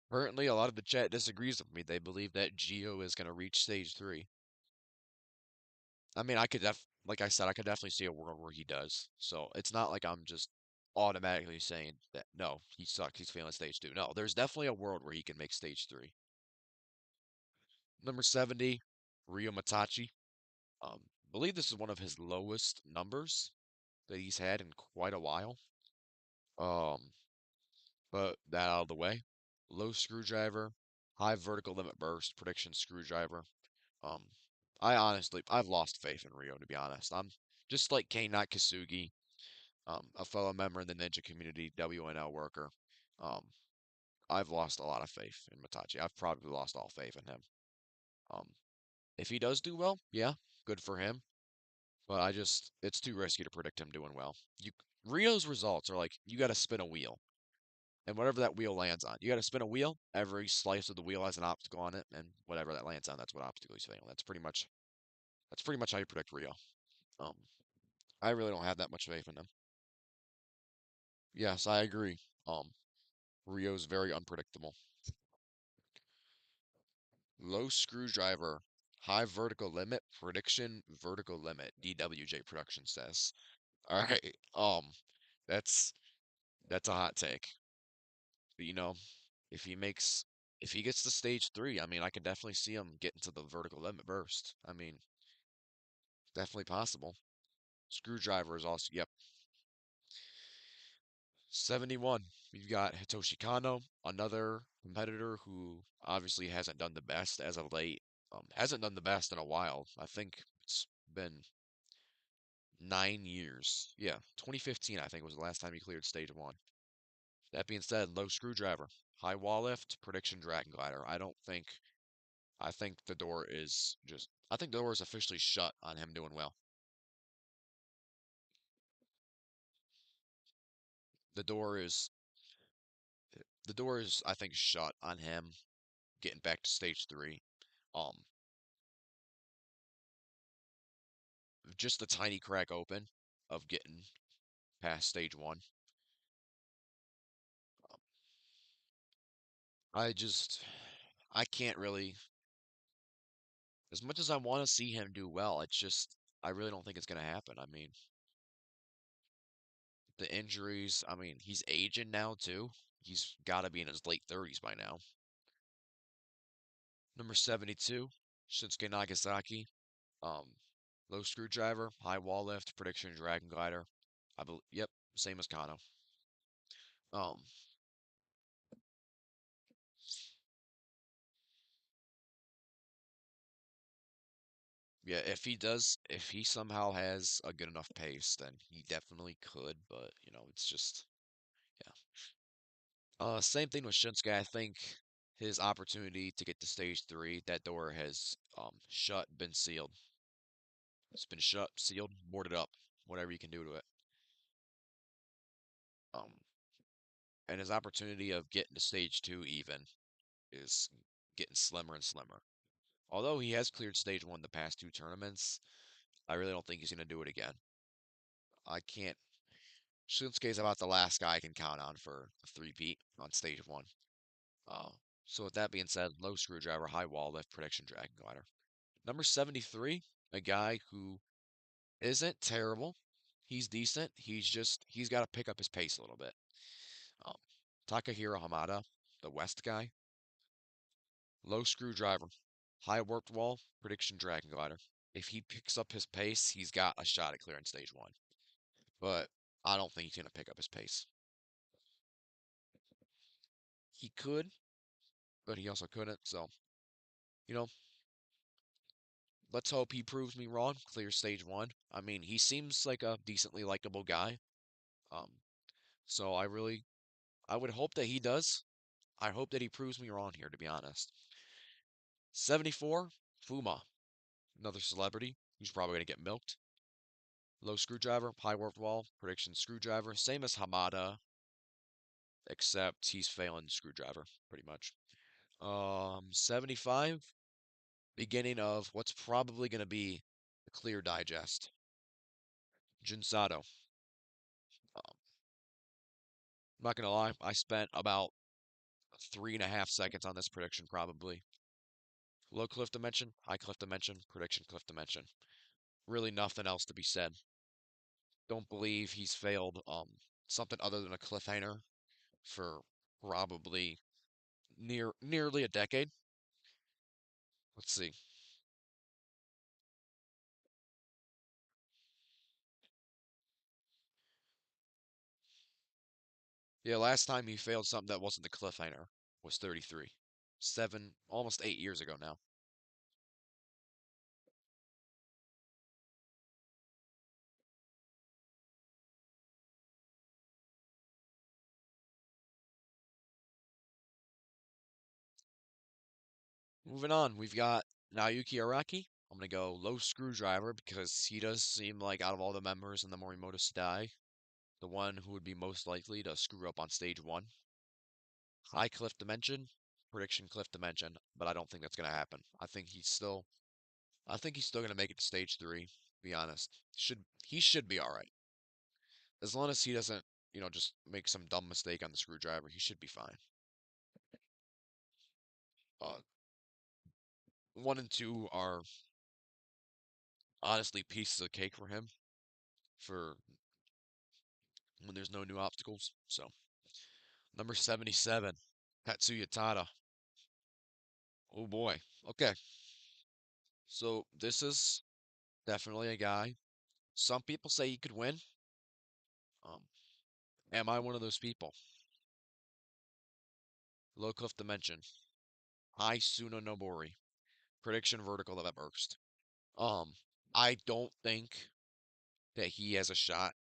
[SPEAKER 1] Currently, a lot of the chat disagrees with me. They believe that Geo is going to reach stage three. I mean, like I said, I could definitely see a world where he does. So it's not like I'm just automatically saying that no, he sucks. He's failing stage two. No, there's definitely a world where he can make stage three. Number 70, Ryo Matachi. Believe this is one of his lowest numbers that he's had in quite a while. Um, but that out of the way. Low screwdriver, high vertical limit burst, prediction screwdriver. Um, I've lost faith in Rio, to be honest. I'm just like Kane Not Kasugi, a fellow member in the ninja community, WNL worker. Um, I've lost a lot of faith in Matachi. I've probably lost all faith in him. Um, if he does do well, yeah, good for him. But it's too risky to predict him doing well. Rio's results are like you got to spin a wheel, and whatever that wheel lands on, you got to spin a wheel. Every slice of the wheel has an obstacle on it, and whatever that lands on, that's what obstacle he's failing. That's pretty much how you predict Rio. Um, I really don't have that much faith in him. Yes, I agree. Rio's very unpredictable. Low screwdriver, high vertical limit, prediction vertical limit. DWJ production says. All right. That's that's a hot take. But, if he makes if he gets to stage three, I mean, I can definitely see him getting to the vertical limit burst. I mean, definitely possible. Screwdriver is also, yep. 71. We've got Hitoshi Kano, another competitor who obviously hasn't done the best as of late. Hasn't done the best in a while. I think it's been 9 years. Yeah, 2015, I think, was the last time he cleared stage one. That being said, low screwdriver, high wall lift, prediction dragon glider. I think I think the door is officially shut on him doing well. The door is, the door is, I think, shut on him getting back to stage three. Um, just the tiny crack open of getting past stage one. I just, I can't really, as much as I want to see him do well, it's just, I really don't think it's going to happen. I mean, the injuries, I mean, he's aging now too. He's got to be in his late 30s by now. Number 72, Shinsuke Nagasaki. Um, Low screwdriver, high wall lift, prediction dragon glider. I believe, yep, same as Kano. Um, yeah, if he somehow has a good enough pace, then he definitely could. But it's just yeah. Same thing with Shinsuke. I think his opportunity to get to stage three, that door has shut, been sealed. It's been shut, sealed, boarded up, whatever you can do to it. Um, and his opportunity of getting to stage two even is getting slimmer and slimmer. Although he has cleared stage one the past two tournaments, I really don't think he's going to do it again. I can't. Shinsuke's about the last guy I can count on for a three-peat on stage one. Uh, so with that being said, low screwdriver, high wall lift, prediction dragon glider. Number 73, a guy who isn't terrible. He's decent. He's got to pick up his pace a little bit. Um, Takahiro Hamada, the West guy, low screwdriver, high warped wall, prediction dragon glider. If he picks up his pace, he's got a shot at clearing stage one. But I don't think he's going to pick up his pace. He could, but he also couldn't. So, you know, let's hope he proves me wrong. Clear stage one. I mean, he seems like a decently likable guy. Um, so I would hope that he does. I hope that he proves me wrong here, to be honest. 74, Fuma, another celebrity who's probably going to get milked. Low screwdriver, high warped wall, prediction screwdriver, same as Hamada, except he's failing screwdriver pretty much. 75, beginning of what's probably going to be a clear digest. Jinsato. I'm not gonna lie, I spent about 3.5 seconds on this prediction probably. Low cliff dimension, high cliff dimension, prediction cliff dimension. Really nothing else to be said. Don't believe he's failed something other than a cliffhanger for probably nearly a decade. Let's see. Yeah, last time he failed something that wasn't the cliffhanger was 33. 7, almost 8 years ago now. Moving on, we've got Naoki Araki. I'm gonna go low screwdriver because he does seem like out of all the members in the Morimoto Stai, the one who would be most likely to screw up on stage one. High cliff dimension, prediction cliff dimension, but I don't think that's gonna happen. I think he's still gonna make it to stage three. To be honest, he should be all right as long as he doesn't, just make some dumb mistake on the screwdriver. He should be fine. Uh, one and two are honestly pieces of cake for him for when there's no new obstacles. So number 77, Tatsuya Tada. Oh boy. Okay. So this is definitely a guy. Some people say he could win. Um, am I one of those people? Low cliff dimension. High Suno Nobori. Prediction vertical of burst. Um, I don't think that he has a shot,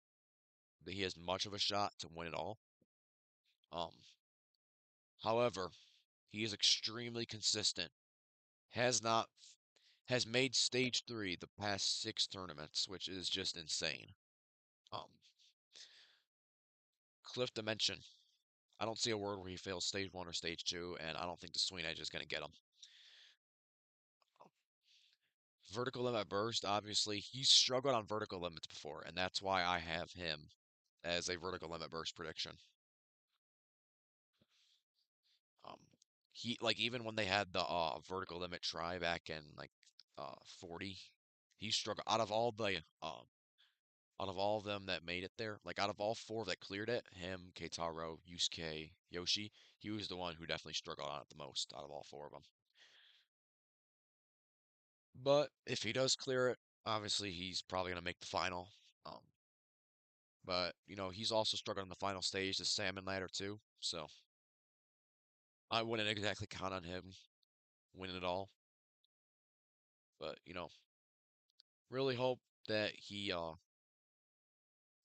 [SPEAKER 1] that he has much of a shot to win it all. Um, however, he is extremely consistent. Has not has made stage three the past six tournaments, which is just insane. Um, Cliff Dimension. I don't see a world where he fails stage one or stage two, and I don't think the Swing Edge is going to get him. Vertical limit burst, obviously, he's struggled on vertical limits before, and that's why I have him as a vertical limit burst prediction. Um, he like even when they had the vertical limit try back in like 40, he struggled out of all of them that made it there, like out of all four that cleared it, him, Keitaro, Yusuke, Yoshi, he was the one who definitely struggled on it the most out of all four of them. But if he does clear it, obviously he's probably gonna make the final. Um, but he's also struggled on the final stage, the salmon ladder too. So I wouldn't exactly count on him winning it all. But really hope that he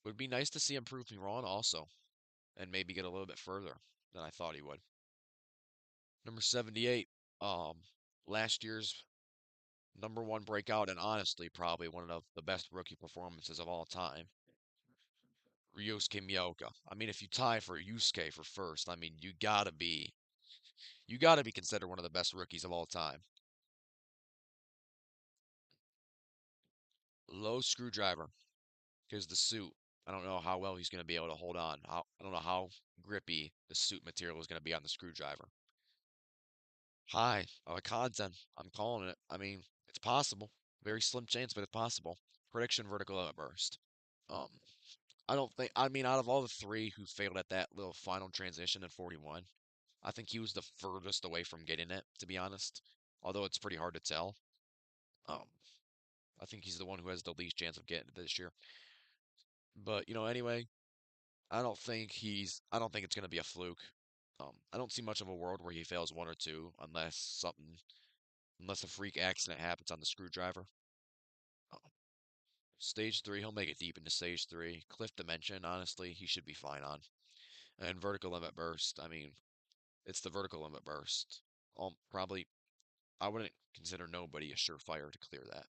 [SPEAKER 1] would be nice to see him prove me wrong also, and maybe get a little bit further than I thought he would. Number 78, um, last year's number one breakout, and honestly, probably one of the best rookie performances of all time, Ryusuke Miyoka. I mean, if you tie for Yusuke for first, I mean, you gotta be considered one of the best rookies of all time. Low screwdriver, because the suit, I don't know how well he's gonna be able to hold on. I don't know how grippy the suit material is gonna be on the screwdriver. High, content. I'm calling it. I mean, it's possible. Very slim chance, but it's possible. Prediction vertical outburst. Um, I don't think. I mean, out of all the three who failed at that little final transition in 41, I think he was the furthest away from getting it, to be honest. Although it's pretty hard to tell. Um, I think he's the one who has the least chance of getting it this year. But anyway, I don't think it's gonna be a fluke. I don't see much of a world where he fails one or two unless a freak accident happens on the screwdriver. Um, Stage three, he'll make it deep into stage three. Cliff dimension, honestly, he should be fine on. And vertical limit burst, I mean, it's the vertical limit burst. Probably, I wouldn't consider nobody a surefire to clear that.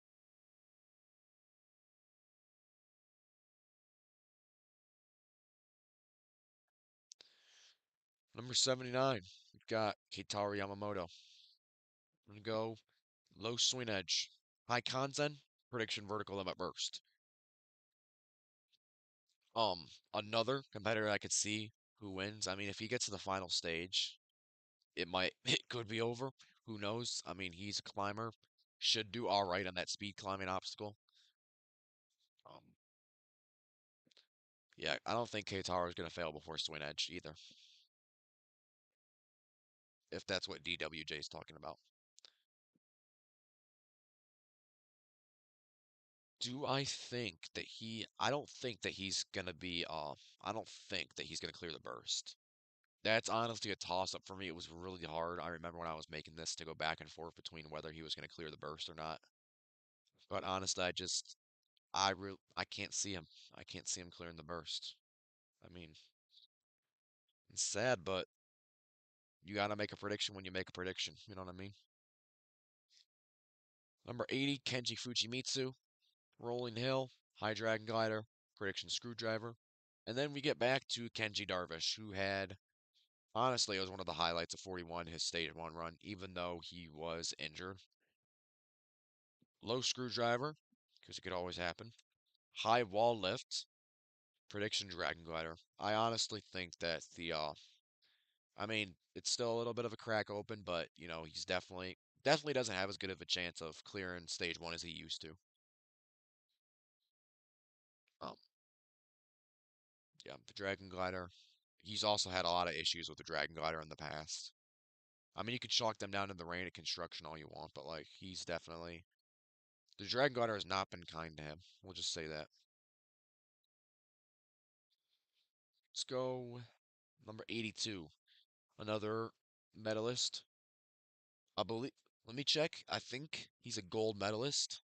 [SPEAKER 1] Number 79, we've got Keitaro Yamamoto. I'm gonna go low swing edge, high conzen, prediction vertical limit burst. Another competitor I could see who wins. I mean, if he gets to the final stage, it could be over. Who knows? I mean, he's a climber, should do all right on that speed climbing obstacle. Um, yeah, I don't think Keitaro is gonna fail before Swing Edge either, if that's what DWJ is talking about. Do I think that I don't think that he's gonna be I don't think that he's gonna clear the burst. That's honestly a toss up for me. It was really hard. I remember when I was making this to go back and forth between whether he was gonna clear the burst or not. But honestly, I can't see him. I can't see him clearing the burst. I mean, it's sad, but you gotta make a prediction when you make a prediction. You know what I mean? Number 80, Kenji Fujimitsu, Rolling Hill, High Dragon Glider, Prediction Screwdriver. And then we get back to Kenji Darvish, who had, honestly, it was one of the highlights of 41, his stage one run, even though he was injured. Low Screwdriver, because it could always happen. High Wall Lift, Prediction Dragon Glider. I honestly think that I mean, it's still a little bit of a crack open, but he's definitely doesn't have as good of a chance of clearing stage one as he used to. Um, yeah, the Dragon Glider. He's also had a lot of issues with the Dragon Glider in the past. I mean, you could chalk them down to the rain of construction all you want, but like he's definitely the Dragon Glider has not been kind to him. We'll just say that. Let's go number 82. Another medalist. I believe. Let me check. I think he's a gold medalist.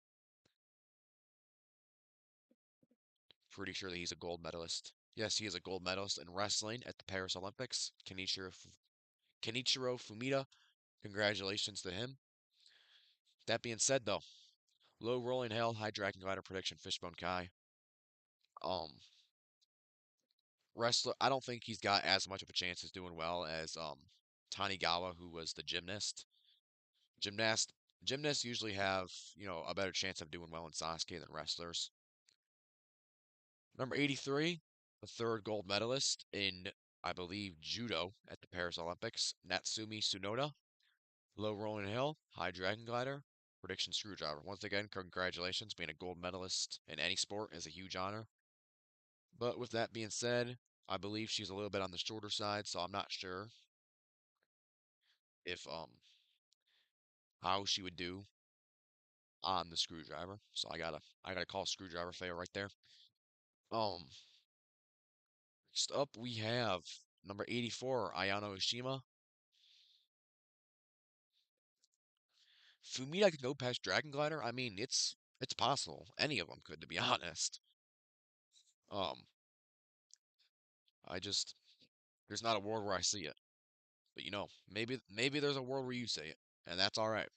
[SPEAKER 1] Pretty sure that he's a gold medalist. Yes, he is a gold medalist in wrestling at the Paris Olympics. Kenichiro Fumita, congratulations to him. That being said, though, low rolling hail, high dragon glider prediction, Fishbone Kai. Um, Wrestler, I don't think he's got as much of a chance as doing well as Tanigawa, who was the gymnast. Gymnast, Gymnasts usually have, a better chance of doing well in SASUKE than wrestlers. Number 83, the third gold medalist in, I believe, judo at the Paris Olympics, Natsumi Tsunoda. Low rolling hill, high dragon glider, prediction screwdriver. Once again, congratulations. Being a gold medalist in any sport is a huge honor. But with that being said, I believe she's a little bit on the shorter side, so I'm not sure if how she would do on the screwdriver. So I gotta call screwdriver fail right there. Um, Next up we have number 84, Ayano Oshima. Fumita can go past Dragon Glider. I mean, it's possible. Any of them could, to be honest. Um, I just there's not a world where I see it. But maybe there's a world where you see it, and that's all right.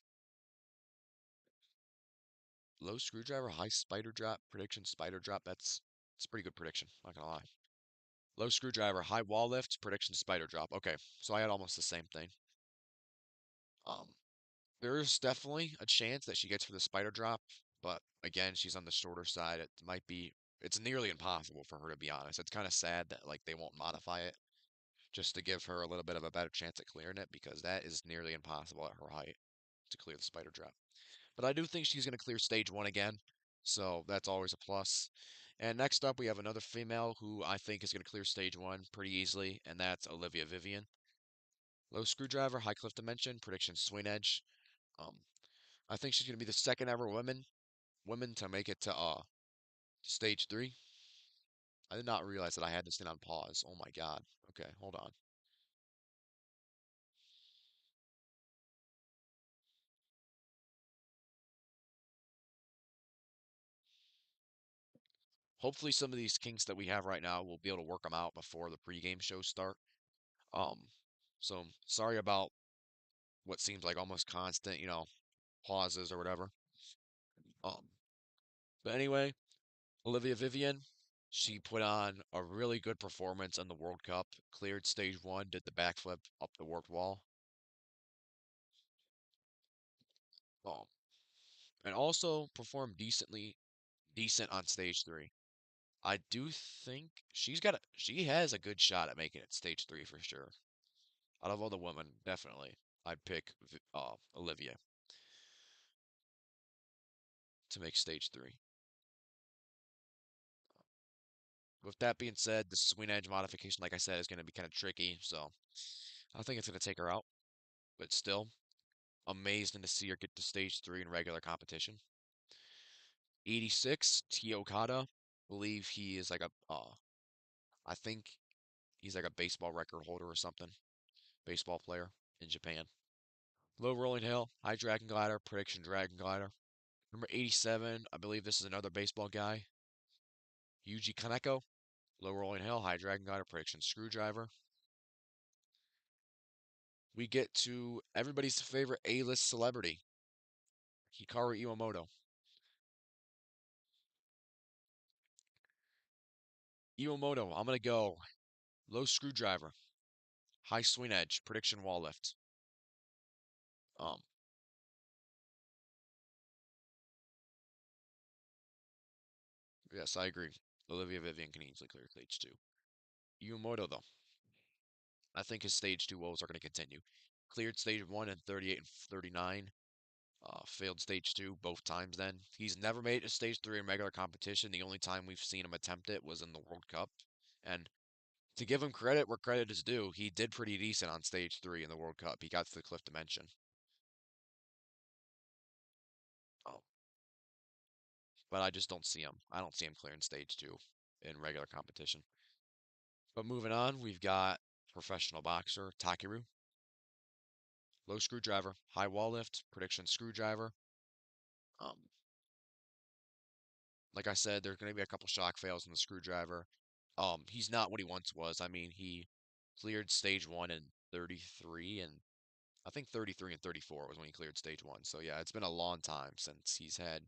[SPEAKER 1] Low screwdriver, high spider drop, prediction spider drop. It's a pretty good prediction, not gonna lie. Low screwdriver, high wall lift, prediction spider drop. Okay, so I had almost the same thing. Um, there's definitely a chance that she gets for the spider drop, but again, she's on the shorter side. It's nearly impossible for her to be honest. It's kind of sad that like they won't modify it just to give her a little bit of a better chance at clearing it because that is nearly impossible at her height to clear the spider drop. But I do think she's going to clear stage one again, so that's always a plus. And next up, we have another female who I think is going to clear stage one pretty easily, and that's Olivia Vivian. Low screwdriver, high cliff dimension, prediction swing edge. Um, I think she's going to be the second ever woman to make it to stage three. I did not realize that I had this thing on pause. Oh my God. Okay, hold on. Hopefully, some of these kinks that we have right now, we'll be able to work them out before the pregame shows start. Um, so sorry about what seems like almost constant, pauses or whatever. Um, but anyway, Olivia Vivian, she put on a really good performance in the World Cup, cleared stage one, did the backflip up the warped wall, um, and also performed decent on stage three. I do think she has a good shot at making it stage three for sure. Out of all the women, definitely, I'd pick Olivia to make stage three. With that being said, the swing edge modification, like I said, is going to be kind of tricky, so I think it's going to take her out. But still, amazing to see her get to stage three in regular competition. 86, T Okada. Believe he is like I think he's like a baseball record holder or something. Baseball player in Japan. Low rolling hill, high dragon glider, prediction dragon glider. Number 87, I believe this is another baseball guy. Yuji Kaneko. Low rolling hill, high dragon glider, prediction screwdriver. We get to everybody's favorite A-list celebrity, Hikaru Iwamoto. Iwamoto, I'm gonna go low screwdriver, high swing edge, prediction wall lift. Um, yes, I agree. Olivia Vivian can easily clear stage two. Iwamoto, though, I think his stage two woes are going to continue. Cleared stage one in 38 and 39. Failed stage two both times then. He's never made it to stage three in regular competition. The only time we've seen him attempt it was in the World Cup. And to give him credit where credit is due, he did pretty decent on stage three in the World Cup. He got to the cliff dimension. Oh, but I just don't see him. I don't see him clearing stage two in regular competition. But moving on, we've got professional boxer Takeru. Low screwdriver, high wall lift, prediction screwdriver. Um, like I said, there's going to be a couple shock fails in the screwdriver. He's not what he once was. I mean, he cleared stage one in 33, and I think 33 and 34 was when he cleared stage one. So yeah, it's been a long time since he's had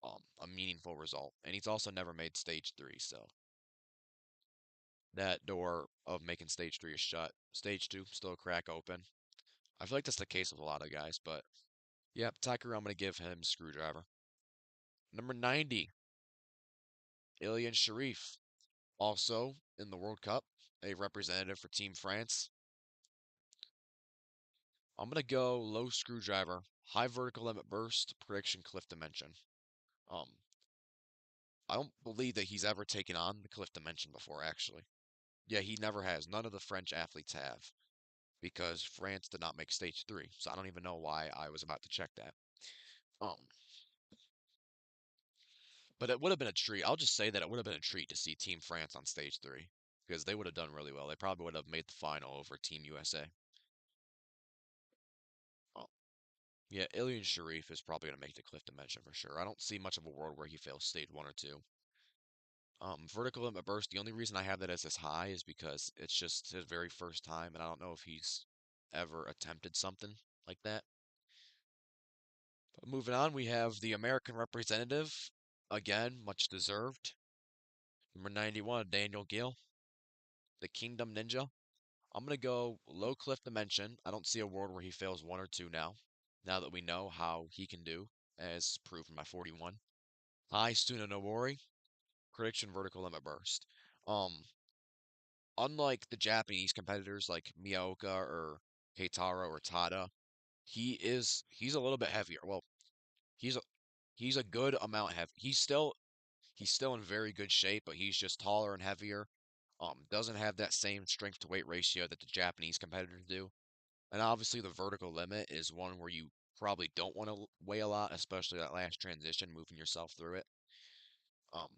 [SPEAKER 1] a meaningful result, and he's also never made stage three. So that door of making stage three is shut. Stage two still a crack open. I feel like that's the case with a lot of guys, but Yep, Takeru, I'm gonna give him screwdriver. Number 90, Ilian Sharif, also in the World Cup, a representative for Team France. I'm gonna go low screwdriver, high vertical limit burst, prediction cliff dimension. Um, I don't believe that he's ever taken on the cliff dimension before, actually. Yeah, he never has. None of the French athletes have, because France did not make stage three. So I don't even know why I was about to check that. Um, but it would have been a treat. I'll just say that it would have been a treat to see Team France on stage three, because they would have done really well. They probably would have made the final over Team USA. Oh, yeah, Ilian Sharif is probably going to make the cliff dimension for sure. I don't see much of a world where he fails stage one or two. Vertical limit burst, the only reason I have that as his high is because it's just his very first time, and I don't know if he's ever attempted something like that. But moving on, we have the American representative. Again, much deserved. Number 91, Daniel Gill, the Kingdom Ninja. I'm going to go low cliff dimension. I don't see a world where he fails one or two now, now that we know how he can do, as proven by 41. High Suna Nobori, prediction vertical limit burst. Um, Unlike the Japanese competitors like Miyaoka or Keitaro or Tada, he's a little bit heavier. Well, he's a he's a good amount heavy. He's still in very good shape, but he's just taller and heavier. Doesn't have that same strength to weight ratio that the Japanese competitors do. And obviously the vertical limit is one where you probably don't want to weigh a lot, especially that last transition, moving yourself through it. Um,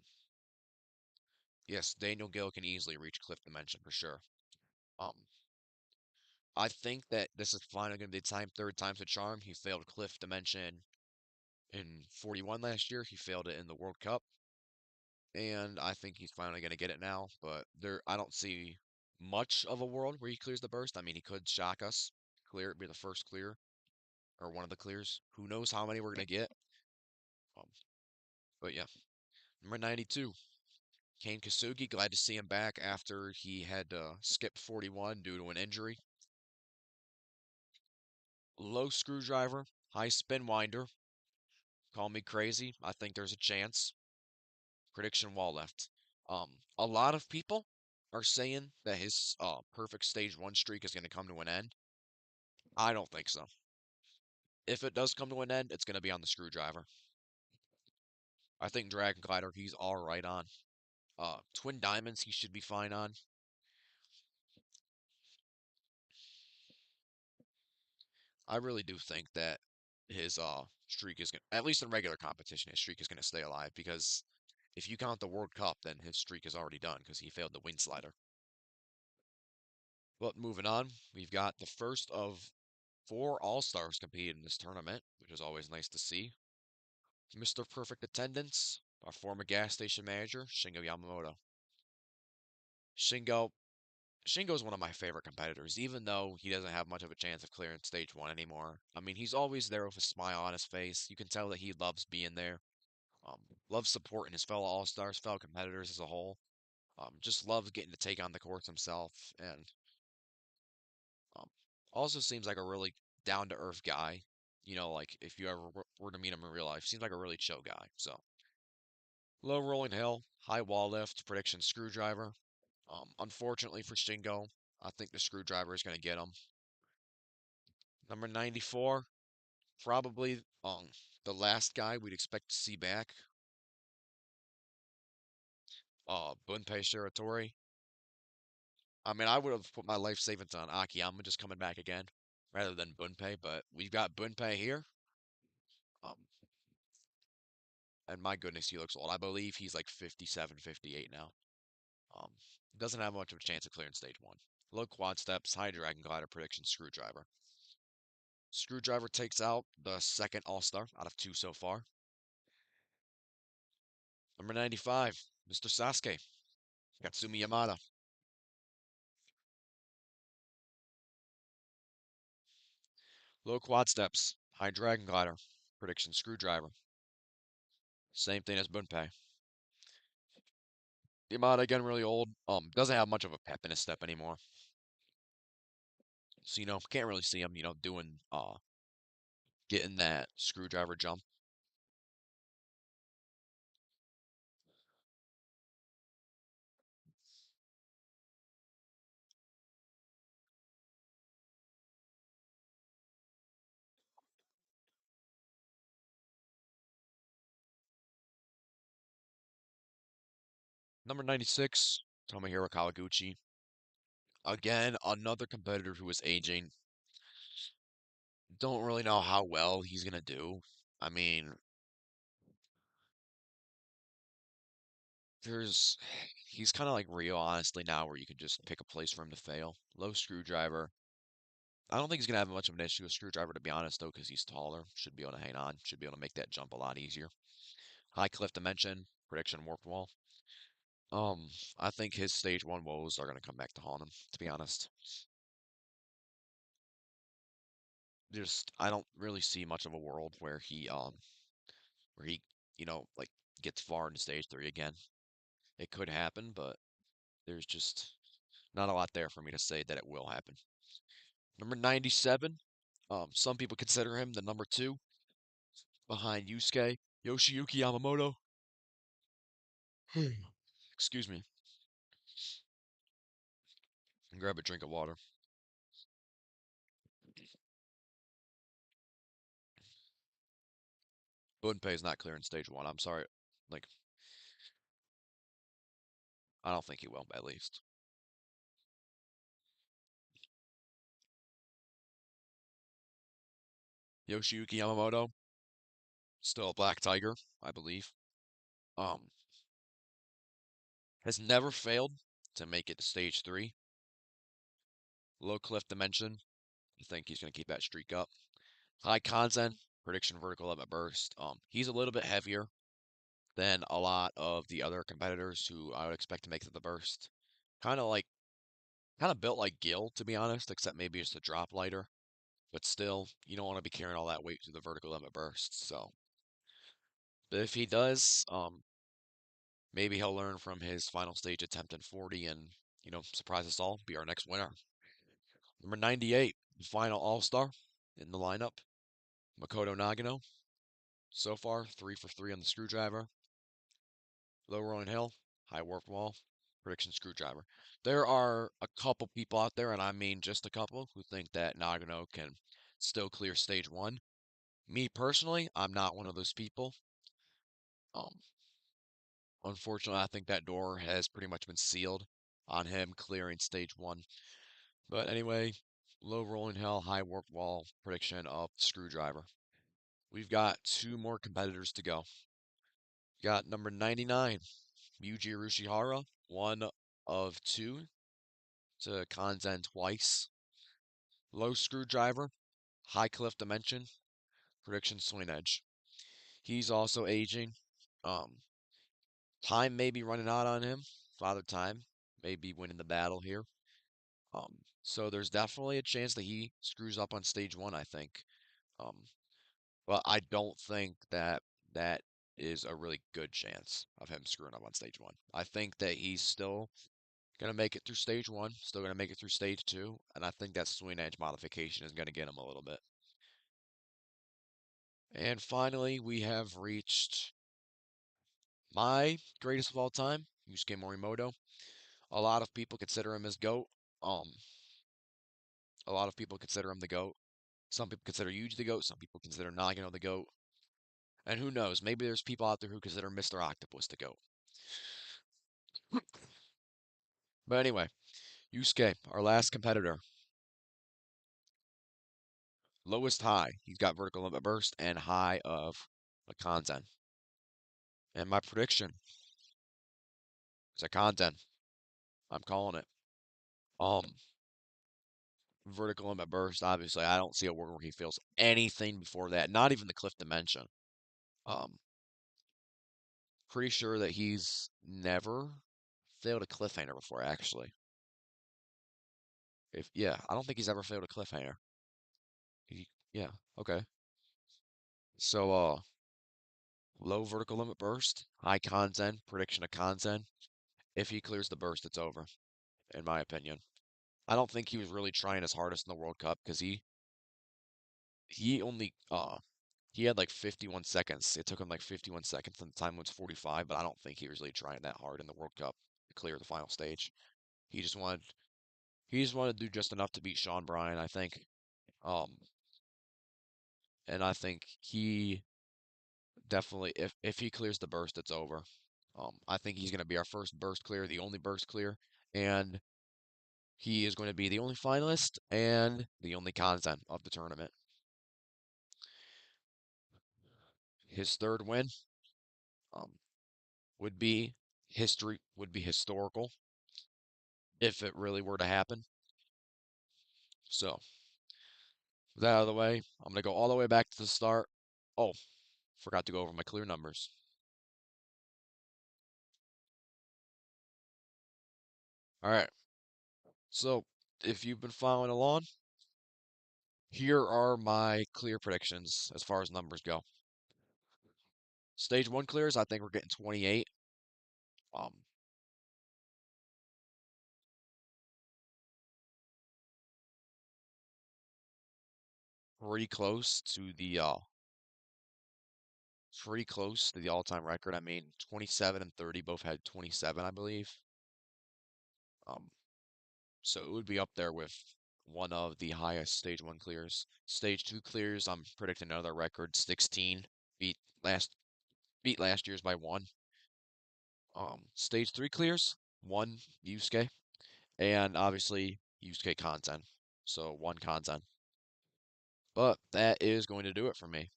[SPEAKER 1] yes, Daniel Gill can easily reach cliff dimension for sure. Um, I think that this is finally going to be the third time's a charm. He failed Cliff Dimension in 41 last year. He failed it in the World Cup, and I think he's finally going to get it now. But I don't see much of a world where he clears the burst. I mean, he could shock us, clear it, be the first clear or one of the clears. Who knows how many we're going to get? Um, but yeah, number 92, Kane Kasugi. Glad to see him back after he had skipped 41 due to an injury. Low screwdriver, high spin winder. Call me crazy. I think there's a chance. Prediction wall left. A lot of people are saying that his perfect stage one streak is going to come to an end. I don't think so. If it does come to an end, it's going to be on the screwdriver. I think Dragon Glider, he's all right on. Twin Diamonds, he should be fine on. I really do think that his streak is going to, at least in regular competition, his streak is going to stay alive because if you count the World Cup, then his streak is already done because he failed the wind slider. But moving on, we've got the first of four All-Stars compete in this tournament, which is always nice to see. Mr. Perfect Attendance, our former gas station manager, Shingo Yamamoto. Shingo Shingo's one of my favorite competitors, even though he doesn't have much of a chance of clearing stage one anymore. I mean, he's always there with a smile on his face. You can tell that he loves being there. Um, Loves supporting his fellow All-Stars, fellow competitors as a whole. Just loves getting to take on the course himself, and Um, also seems like a really down to earth guy. You know, like if you ever were to meet him in real life, seems like a really chill guy. So low rolling hill, high wall lift, prediction screwdriver. Unfortunately for Shingo, I think the screwdriver is going to get him. Number 94, probably the last guy we'd expect to see back. Bunpei Shiratori. I mean, I would have put my life savings on Akiyama just coming back again rather than Bunpei, but we've got Bunpei here. Um, And my goodness, he looks old. I believe he's like 57, 58 now. Um, doesn't have much of a chance of clearing stage one. Low quad steps, high dragon glider prediction, screwdriver. Screwdriver takes out the second all-star out of two so far. Number 95, Mr. Sasuke, Katsumi Yamada. Low quad steps, high dragon glider prediction, screwdriver. Same thing as Bunpei. Yamada again really old. Doesn't have much of a pep in his step anymore. So can't really see him, doing getting that screwdriver jump. Number 96, Tomohiro Kawaguchi. Again, another competitor who is aging. Don't really know how well he's gonna do. I mean, there's he's kind of like Rio, honestly, now where you can just pick a place for him to fail. Low screwdriver. I don't think he's gonna have much of an issue with screwdriver, to be honest, though, because he's taller. Should be able to hang on. Should be able to make that jump a lot easier. High cliff dimension, prediction warped wall. Um, I think his stage one woes are gonna come back to haunt him, to be honest. Just I don't really see much of a world where he, like gets far into stage three again. It could happen, but there's just not a lot there for me to say that it will happen. Number 97. Some people consider him the number two behind Yusuke Yoshiyuki Yamamoto. Excuse me. And grab a drink of water. Bunpei is not clear in stage one. I'm sorry. Like, I don't think he will, at least. Yoshiyuki Yamamoto, still a black tiger, I believe. Um, has never failed to make it to stage three. Low cliff dimension. I think he's going to keep that streak up. High content, prediction vertical limit burst. He's a little bit heavier than a lot of the other competitors who I would expect to make it to the burst. Kind of like, kind of built like Gil, to be honest, except maybe it's a drop lighter. But still, you don't want to be carrying all that weight through the vertical limit burst. So, but if he does, maybe he'll learn from his final stage attempt in 40 and, surprise us all, be our next winner. Number 98, the final All Star in the lineup, Makoto Nagano. So far, 3 for 3 on the screwdriver. Low rolling hill, high warp wall, prediction screwdriver. There are a couple people out there, and I mean just a couple, who think that Nagano can still clear stage one. Me personally, I'm not one of those people. Um, Unfortunately, I think that door has pretty much been sealed on him clearing stage one. But anyway, low rolling hell, high warp wall prediction of screwdriver. We've got two more competitors to go. Got number 99, Yuji Urushihara, one of two to Kanzen twice. Low screwdriver, high cliff dimension, prediction swing edge. He's also aging. Um, Time may be running out on him. Father Time may be winning the battle here. So there's definitely a chance that he screws up on stage one, I think. Um, but I don't think that that is a really good chance of him screwing up on stage one. I think that he's still gonna make it through stage one, still gonna make it through stage two, and I think that swing edge modification is gonna get him a little bit. And finally, we have reached my greatest of all time, Yusuke Morimoto. A lot of people consider him as GOAT. Um, a lot of people consider him the GOAT. Some people consider Yuji the GOAT. Some people consider Nagano the GOAT. And who knows? Maybe there's people out there who consider Mr. Octopus the GOAT. But anyway, Yusuke, our last competitor. Lowest high. He's got vertical limit burst and high of a content. And my prediction is a content. I'm calling it. Um, Vertical limit burst. Obviously, I don't see a world where he feels anything before that. Not even the cliff dimension. Um, Pretty sure that he's never failed a cliffhanger before, actually. I don't think he's ever failed a cliffhanger. Yeah, okay. So, low vertical limit burst, high content, prediction of content. If he clears the burst, it's over, in my opinion. I don't think he was really trying his hardest in the World Cup because he only he had like 51 seconds. It took him like 51 seconds, and the time was 45. But I don't think he was really trying that hard in the World Cup to clear the final stage. He just wanted he just wanted to do just enough to beat Sean Bryan, I think. Um, and I think he definitely, if he clears the burst, it's over. I think he's going to be our first burst clear, the only burst clear, and he is going to be the only finalist and the only content of the tournament. His third win, um, would be would be historical if it really were to happen. So, with that out of the way, I'm going to go all the way back to the start. Oh, forgot to go over my clear numbers. All right. So, if you've been following along, here are my clear predictions as far as numbers go. Stage one clears, I think we're getting 28. Um, pretty close to the all-time record. I mean, 27 and 30 both had 27, I believe. Um, so it would be up there with one of the highest stage one clears. Stage two clears, I'm predicting another record, 16. Beat last beat last year's by one. Stage three clears, one Yusuke, and obviously Yusuke content. So one content. But that is going to do it for me.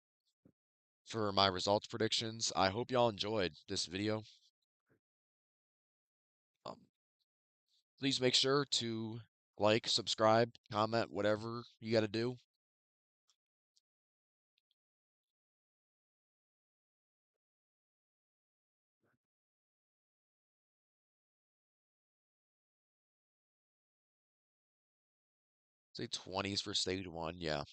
[SPEAKER 1] For my results predictions, I hope y'all enjoyed this video. Um, please make sure to like, subscribe, comment, whatever you got to do. Say 20s for stage one. Yeah.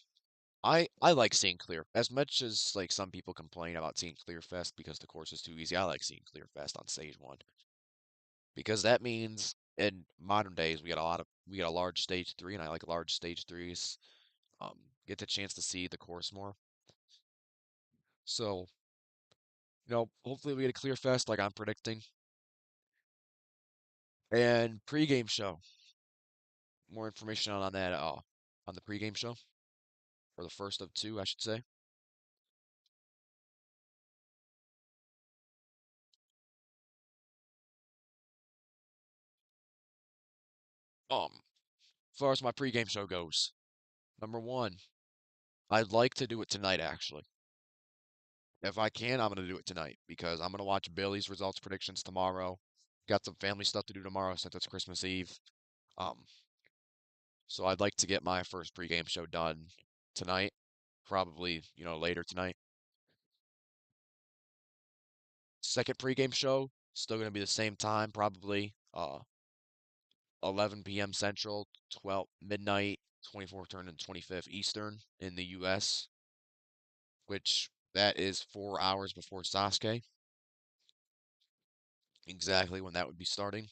[SPEAKER 1] I like seeing clear as much as like some people complain about seeing clear fest because the course is too easy. I like seeing clear fest on stage one because that means in modern days we got a large stage three, and I like large stage threes. Um, get the chance to see the course more. So, hopefully we get a clear fest like I'm predicting. And pregame show. More information on that on the pregame show, or the first of two, I should say. As far as my pregame show goes, number one, I'd like to do it tonight actually. If I can, I'm gonna do it tonight because I'm gonna watch Billy's results predictions tomorrow. Got some family stuff to do tomorrow since it's Christmas Eve. Um, so I'd like to get my first pregame show done tonight, probably, later tonight. Second pregame show, still gonna be the same time, probably 11 p.m. Central, 12 midnight, 24th turn and 25th Eastern in the US, which that is 4 hours before Sasuke, exactly when that would be starting.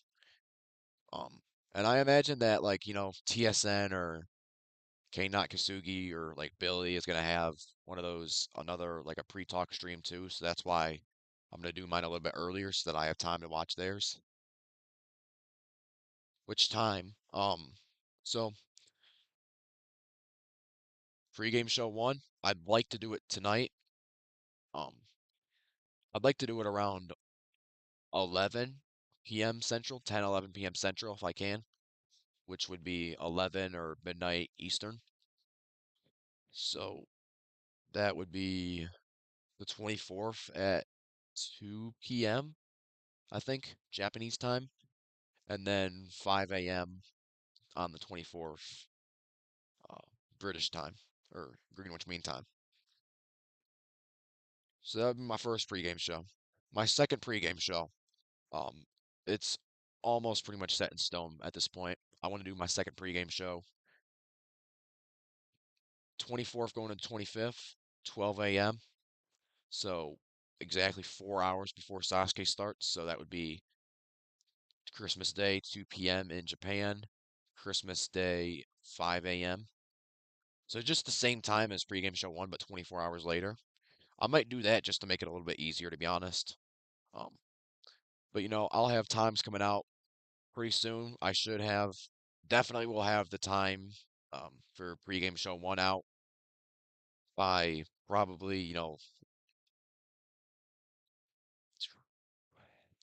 [SPEAKER 1] Um, and I imagine that like, TSN or K Not Kasugi or like Billy is gonna have one of those another like a pre-talk stream too, so that's why I'm gonna do mine a little bit earlier so that I have time to watch theirs. Which time? So pregame show one, I'd like to do it tonight. Um, I'd like to do it around 11 p.m. Central, 10, 11 p.m. Central if I can, which would be 11 or midnight Eastern. So that would be the 24th at 2 p.m., I think, Japanese time, and then 5 a.m. on the 24th, uh, British time, or Greenwich Mean Time. So that would be my first pregame show. My second pregame show, um, it's almost pretty much set in stone at this point. I want to do my second pregame show 24th going to 25th, 12 a.m. So exactly 4 hours before Sasuke starts. So that would be Christmas Day, 2 p.m. in Japan, Christmas Day, 5 a.m. So just the same time as pregame show one, but 24 hours later. I might do that just to make it a little bit easier, to be honest. Um, but I'll have times coming out pretty soon. I should have, definitely will have the time for pregame show one out by probably,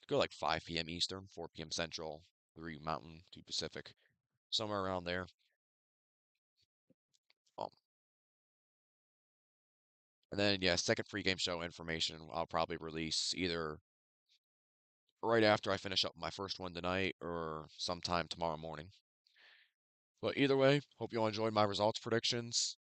[SPEAKER 1] go like 5 p.m. Eastern, 4 p.m. Central, 3 Mountain, 2 Pacific, somewhere around there. Um, and then, yeah, second pregame show information I'll probably release either right after I finish up my first one tonight or sometime tomorrow morning. But either way, hope you all enjoyed my results predictions.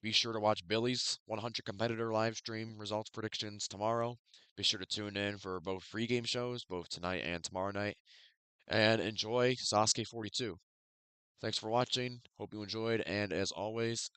[SPEAKER 1] Be sure to watch Billy's 100 competitor live stream results predictions tomorrow. Be sure to tune in for both free game shows, both tonight and tomorrow night. And enjoy Sasuke 42. Thanks for watching. Hope you enjoyed. And as always,